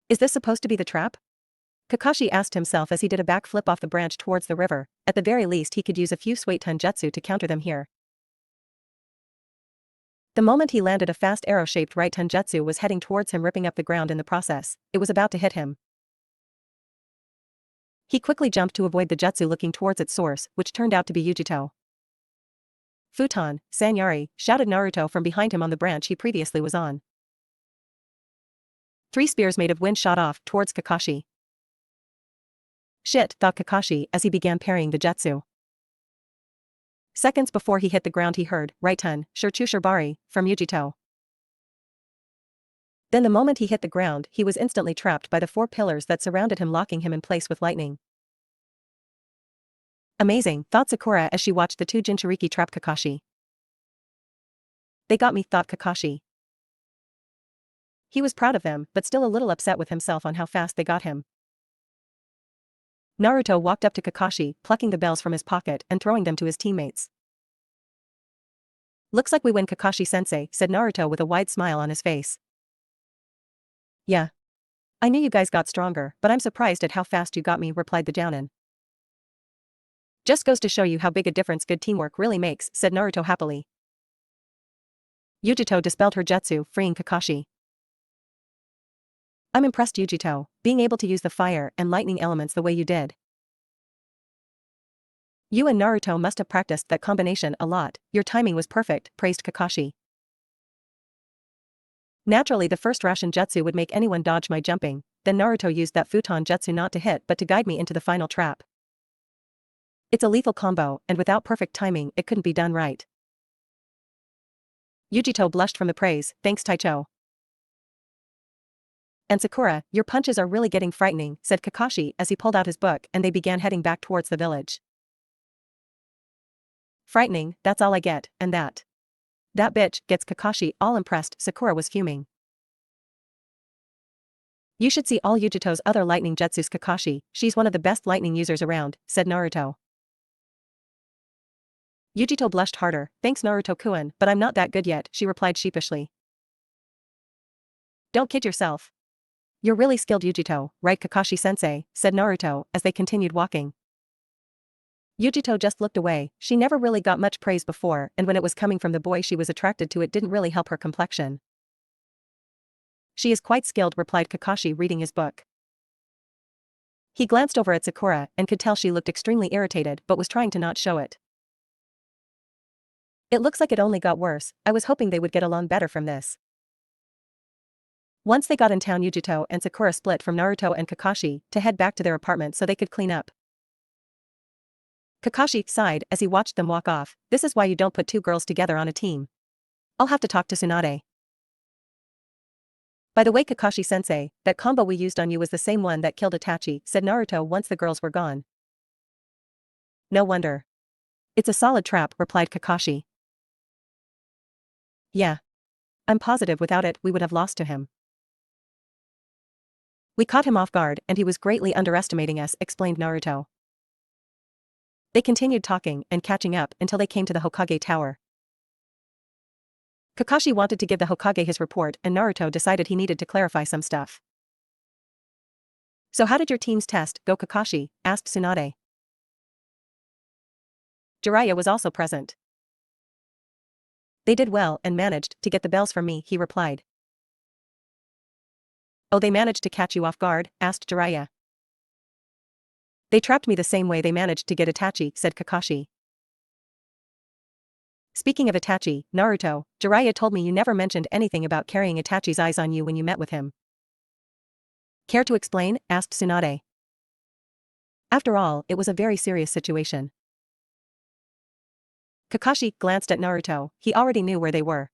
Is this supposed to be the trap? Kakashi asked himself as he did a backflip off the branch towards the river. At the very least he could use a few Swate Tenjutsu to counter them here. The moment he landed, a fast arrow-shaped right Tenjutsu was heading towards him, ripping up the ground in the process. It was about to hit him. He quickly jumped to avoid the jutsu, looking towards its source, which turned out to be Yugito. Futon, Sanyari, shouted Naruto from behind him on the branch he previously was on. 3 spears made of wind shot off towards Kakashi. Shit, thought Kakashi as he began parrying the jutsu. Seconds before he hit the ground he heard, Raiten, Shirchushibari, from Yugito. Then the moment he hit the ground he was instantly trapped by the 4 pillars that surrounded him, locking him in place with lightning. Amazing, thought Sakura as she watched the 2 jinchuriki trap Kakashi. They got me, thought Kakashi. He was proud of them, but still a little upset with himself on how fast they got him. Naruto walked up to Kakashi, plucking the bells from his pocket and throwing them to his teammates. Looks like we win, Kakashi-sensei, said Naruto with a wide smile on his face. Yeah. I knew you guys got stronger, but I'm surprised at how fast you got me, replied the Jounin. Just goes to show you how big a difference good teamwork really makes, said Naruto happily. Yugito dispelled her jutsu, freeing Kakashi. I'm impressed, Yugito, being able to use the fire and lightning elements the way you did. You and Naruto must have practiced that combination a lot. Your timing was perfect, praised Kakashi. Naturally the first Rasen jutsu would make anyone dodge my jumping, then Naruto used that futon jutsu not to hit but to guide me into the final trap. It's a lethal combo, and without perfect timing it couldn't be done right. Yugito blushed from the praise, thanks Taicho. And Sakura, your punches are really getting frightening, said Kakashi as he pulled out his book and they began heading back towards the village. Frightening, that's all I get, and that bitch gets Kakashi all impressed. Sakura was fuming. You should see all Yugito's other lightning jutsus, Kakashi, she's one of the best lightning users around, said Naruto. Yugito blushed harder, thanks Naruto-kun, but I'm not that good yet, she replied sheepishly. Don't kid yourself. You're really skilled, Yugito, right, Kakashi-sensei, said Naruto as they continued walking. Yugito just looked away. She never really got much praise before, and when it was coming from the boy she was attracted to, it didn't really help her complexion. She is quite skilled, replied Kakashi, reading his book. He glanced over at Sakura and could tell she looked extremely irritated but was trying to not show it. It looks like it only got worse. I was hoping they would get along better from this. Once they got in town, Yugito and Sakura split from Naruto and Kakashi to head back to their apartment so they could clean up. Kakashi sighed as he watched them walk off. This is why you don't put two girls together on a team. I'll have to talk to Tsunade. By the way, Kakashi-sensei, that combo we used on you was the same one that killed Itachi, said Naruto once the girls were gone. No wonder. It's a solid trap, replied Kakashi. Yeah. I'm positive without it we would have lost to him. We caught him off guard and he was greatly underestimating us, explained Naruto. They continued talking and catching up until they came to the Hokage Tower. Kakashi wanted to give the Hokage his report and Naruto decided he needed to clarify some stuff. So how did your team's test go, Kakashi? Asked Tsunade. Jiraiya was also present. They did well and managed to get the bells from me, he replied. Oh, they managed to catch you off guard? Asked Jiraiya. They trapped me the same way they managed to get Itachi, said Kakashi. Speaking of Itachi, Naruto, Jiraiya told me you never mentioned anything about carrying Itachi's eyes on you when you met with him. Care to explain? Asked Tsunade. After all, it was a very serious situation. Kakashi glanced at Naruto. He already knew where they were.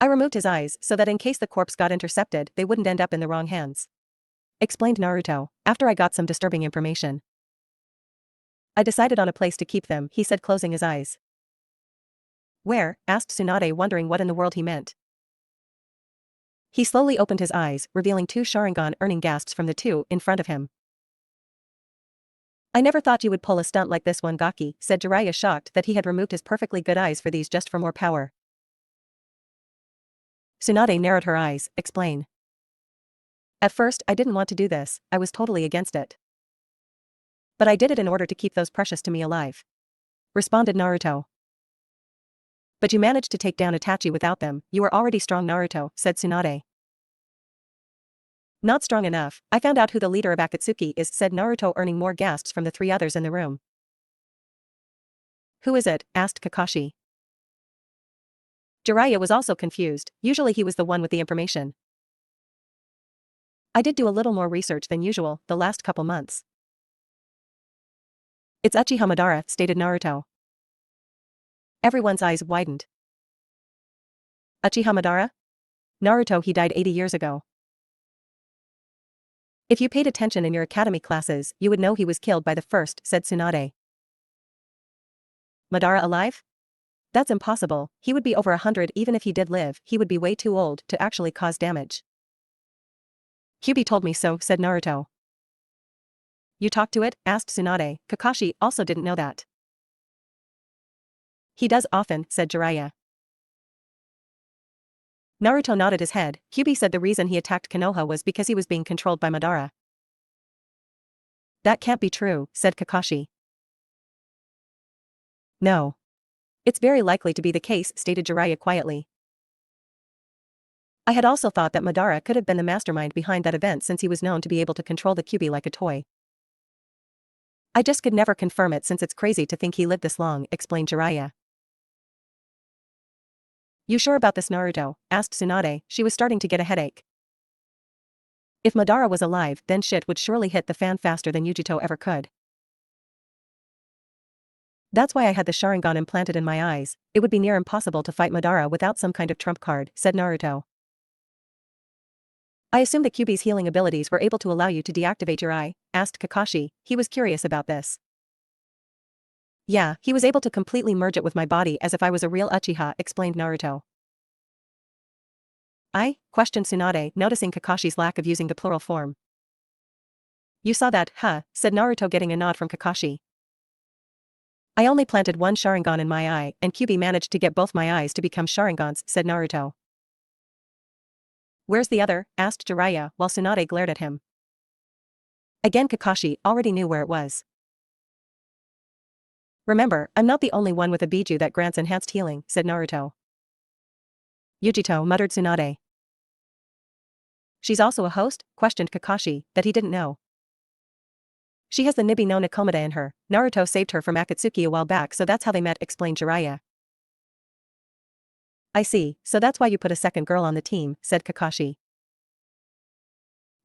I removed his eyes so that in case the corpse got intercepted, they wouldn't end up in the wrong hands. Explained Naruto, after I got some disturbing information. I decided on a place to keep them, he said, closing his eyes. Where? Asked Tsunade, wondering what in the world he meant. He slowly opened his eyes, revealing two Sharingan earning gasps from the two in front of him. I never thought you would pull a stunt like this one, Gaki, said Jiraiya, shocked that he had removed his perfectly good eyes for these just for more power. Tsunade narrowed her eyes, explain. At first, I didn't want to do this, I was totally against it. But I did it in order to keep those precious to me alive. Responded Naruto. But you managed to take down Itachi without them, you were already strong, Naruto, said Tsunade. Not strong enough, I found out who the leader of Akatsuki is, said Naruto, earning more gasps from the three others in the room. Who is it? Asked Kakashi. Jiraiya was also confused, usually he was the one with the information. I did do a little more research than usual the last couple months. It's Uchiha Madara, stated Naruto. Everyone's eyes widened. Uchiha Madara? Naruto, he died 80 years ago. If you paid attention in your academy classes, you would know he was killed by the first, said Tsunade. Madara alive? That's impossible, he would be over 100 even if he did live, he would be way too old to actually cause damage. Kyuubi told me so, said Naruto. You talked to it? Asked Tsunade. Kakashi also didn't know that. He does often, said Jiraiya. Naruto nodded his head. Kyuubi said the reason he attacked Konoha was because he was being controlled by Madara. That can't be true, said Kakashi. No. It's very likely to be the case, stated Jiraiya quietly. I had also thought that Madara could have been the mastermind behind that event since he was known to be able to control the Kyuubi like a toy. I just could never confirm it since it's crazy to think he lived this long, explained Jiraiya. You sure about this, Naruto? Asked Tsunade. She was starting to get a headache. If Madara was alive, then shit would surely hit the fan faster than Yugito ever could. That's why I had the Sharingan implanted in my eyes, it would be near impossible to fight Madara without some kind of trump card, said Naruto. I assume the Kyuubi's healing abilities were able to allow you to deactivate your eye, asked Kakashi, he was curious about this. Yeah, he was able to completely merge it with my body as if I was a real Uchiha, explained Naruto. I? Questioned Tsunade, noticing Kakashi's lack of using the plural form. You saw that, huh? Said Naruto, getting a nod from Kakashi. I only planted one Sharingan in my eye, and Kyuubi managed to get both my eyes to become Sharingans, said Naruto. Where's the other? Asked Jiraiya, while Tsunade glared at him. Again, Kakashi already knew where it was. Remember, I'm not the only one with a biju that grants enhanced healing, said Naruto. Yugito muttered Tsunade. She's also a host? Questioned Kakashi, that he didn't know. She has the Nibi no Nakomata in her. Naruto saved her from Akatsuki a while back, so that's how they met, explained Jiraiya. I see, so that's why you put a second girl on the team, said Kakashi.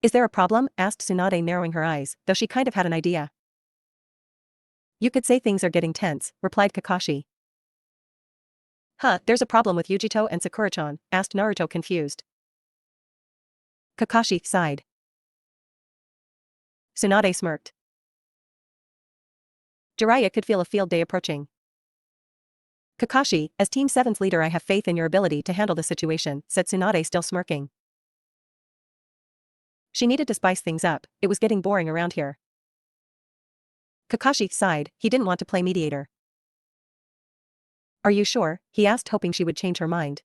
Is there a problem? Asked Tsunade, narrowing her eyes, though she kind of had an idea. You could say things are getting tense, replied Kakashi. Huh, there's a problem with Yugito and Sakura-chan, asked Naruto, confused. Kakashi sighed. Tsunade smirked. Jiraiya could feel a field day approaching. Kakashi, as Team 7's leader, I have faith in your ability to handle the situation, said Tsunade, still smirking. She needed to spice things up, it was getting boring around here. Kakashi sighed, he didn't want to play mediator. Are you sure? He asked, hoping she would change her mind.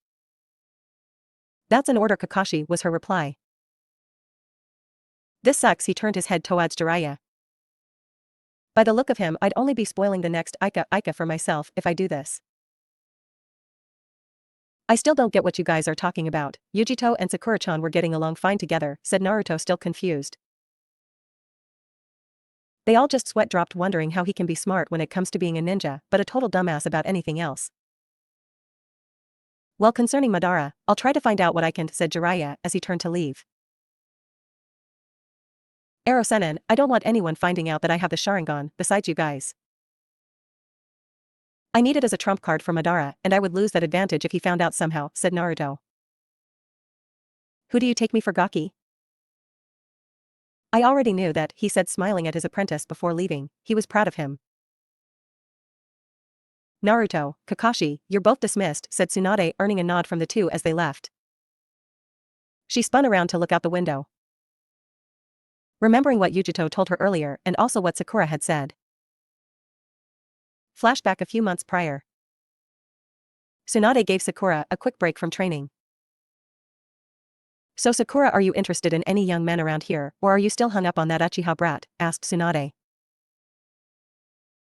That's an order, Kakashi, was her reply. This sucks, he turned his head towards Jiraiya. By the look of him, I'd only be spoiling the next Ika for myself if I do this. I still don't get what you guys are talking about. Yugito and Sakura-chan were getting along fine together, said Naruto, still confused. They all just sweat-dropped, wondering how he can be smart when it comes to being a ninja, but a total dumbass about anything else. Well, concerning Madara, I'll try to find out what I can, said Jiraiya as he turned to leave. Ero-sennin, I don't want anyone finding out that I have the Sharingan, besides you guys. I need it as a trump card for Madara, and I would lose that advantage if he found out somehow, said Naruto. Who do you take me for, Gaki? I already knew that, he said, smiling at his apprentice before leaving. He was proud of him. Naruto, Kakashi, you're both dismissed, said Tsunade, earning a nod from the two as they left. She spun around to look out the window, remembering what Yugito told her earlier and also what Sakura had said. Flashback a few months prior. Tsunade gave Sakura a quick break from training. So Sakura, are you interested in any young men around here, or are you still hung up on that Uchiha brat? Asked Tsunade.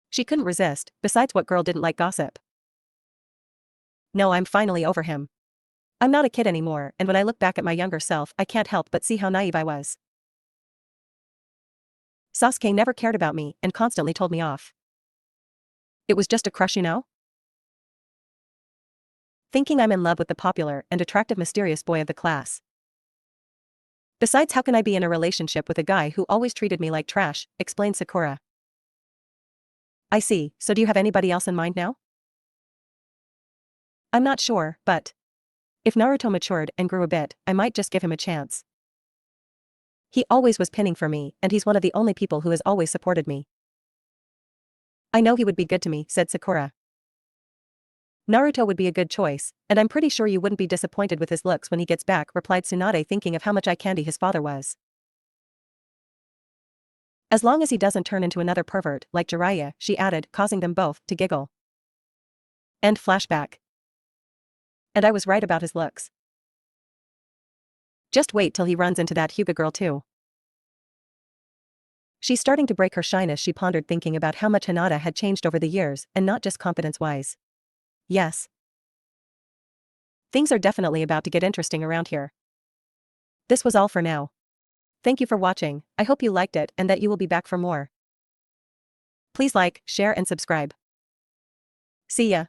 She couldn't resist, besides what girl didn't like gossip? No, I'm finally over him. I'm not a kid anymore, and when I look back at my younger self, I can't help but see how naive I was. Sasuke never cared about me and constantly told me off. It was just a crush, you know? Thinking I'm in love with the popular and attractive mysterious boy of the class. Besides, how can I be in a relationship with a guy who always treated me like trash, explained Sakura. I see, so do you have anybody else in mind now? I'm not sure, but if Naruto matured and grew a bit, I might just give him a chance. He always was pinning for me, and he's one of the only people who has always supported me. I know he would be good to me, said Sakura. Naruto would be a good choice, and I'm pretty sure you wouldn't be disappointed with his looks when he gets back, replied Tsunade, thinking of how much eye candy his father was. As long as he doesn't turn into another pervert like Jiraiya, she added, causing them both to giggle. End flashback. And I was right about his looks. Just wait till he runs into that Hyuga girl too. She's starting to break her shyness, she pondered, thinking about how much Hinata had changed over the years, and not just confidence-wise. Yes. Things are definitely about to get interesting around here. This was all for now. Thank you for watching, I hope you liked it and that you will be back for more. Please like, share and subscribe. See ya.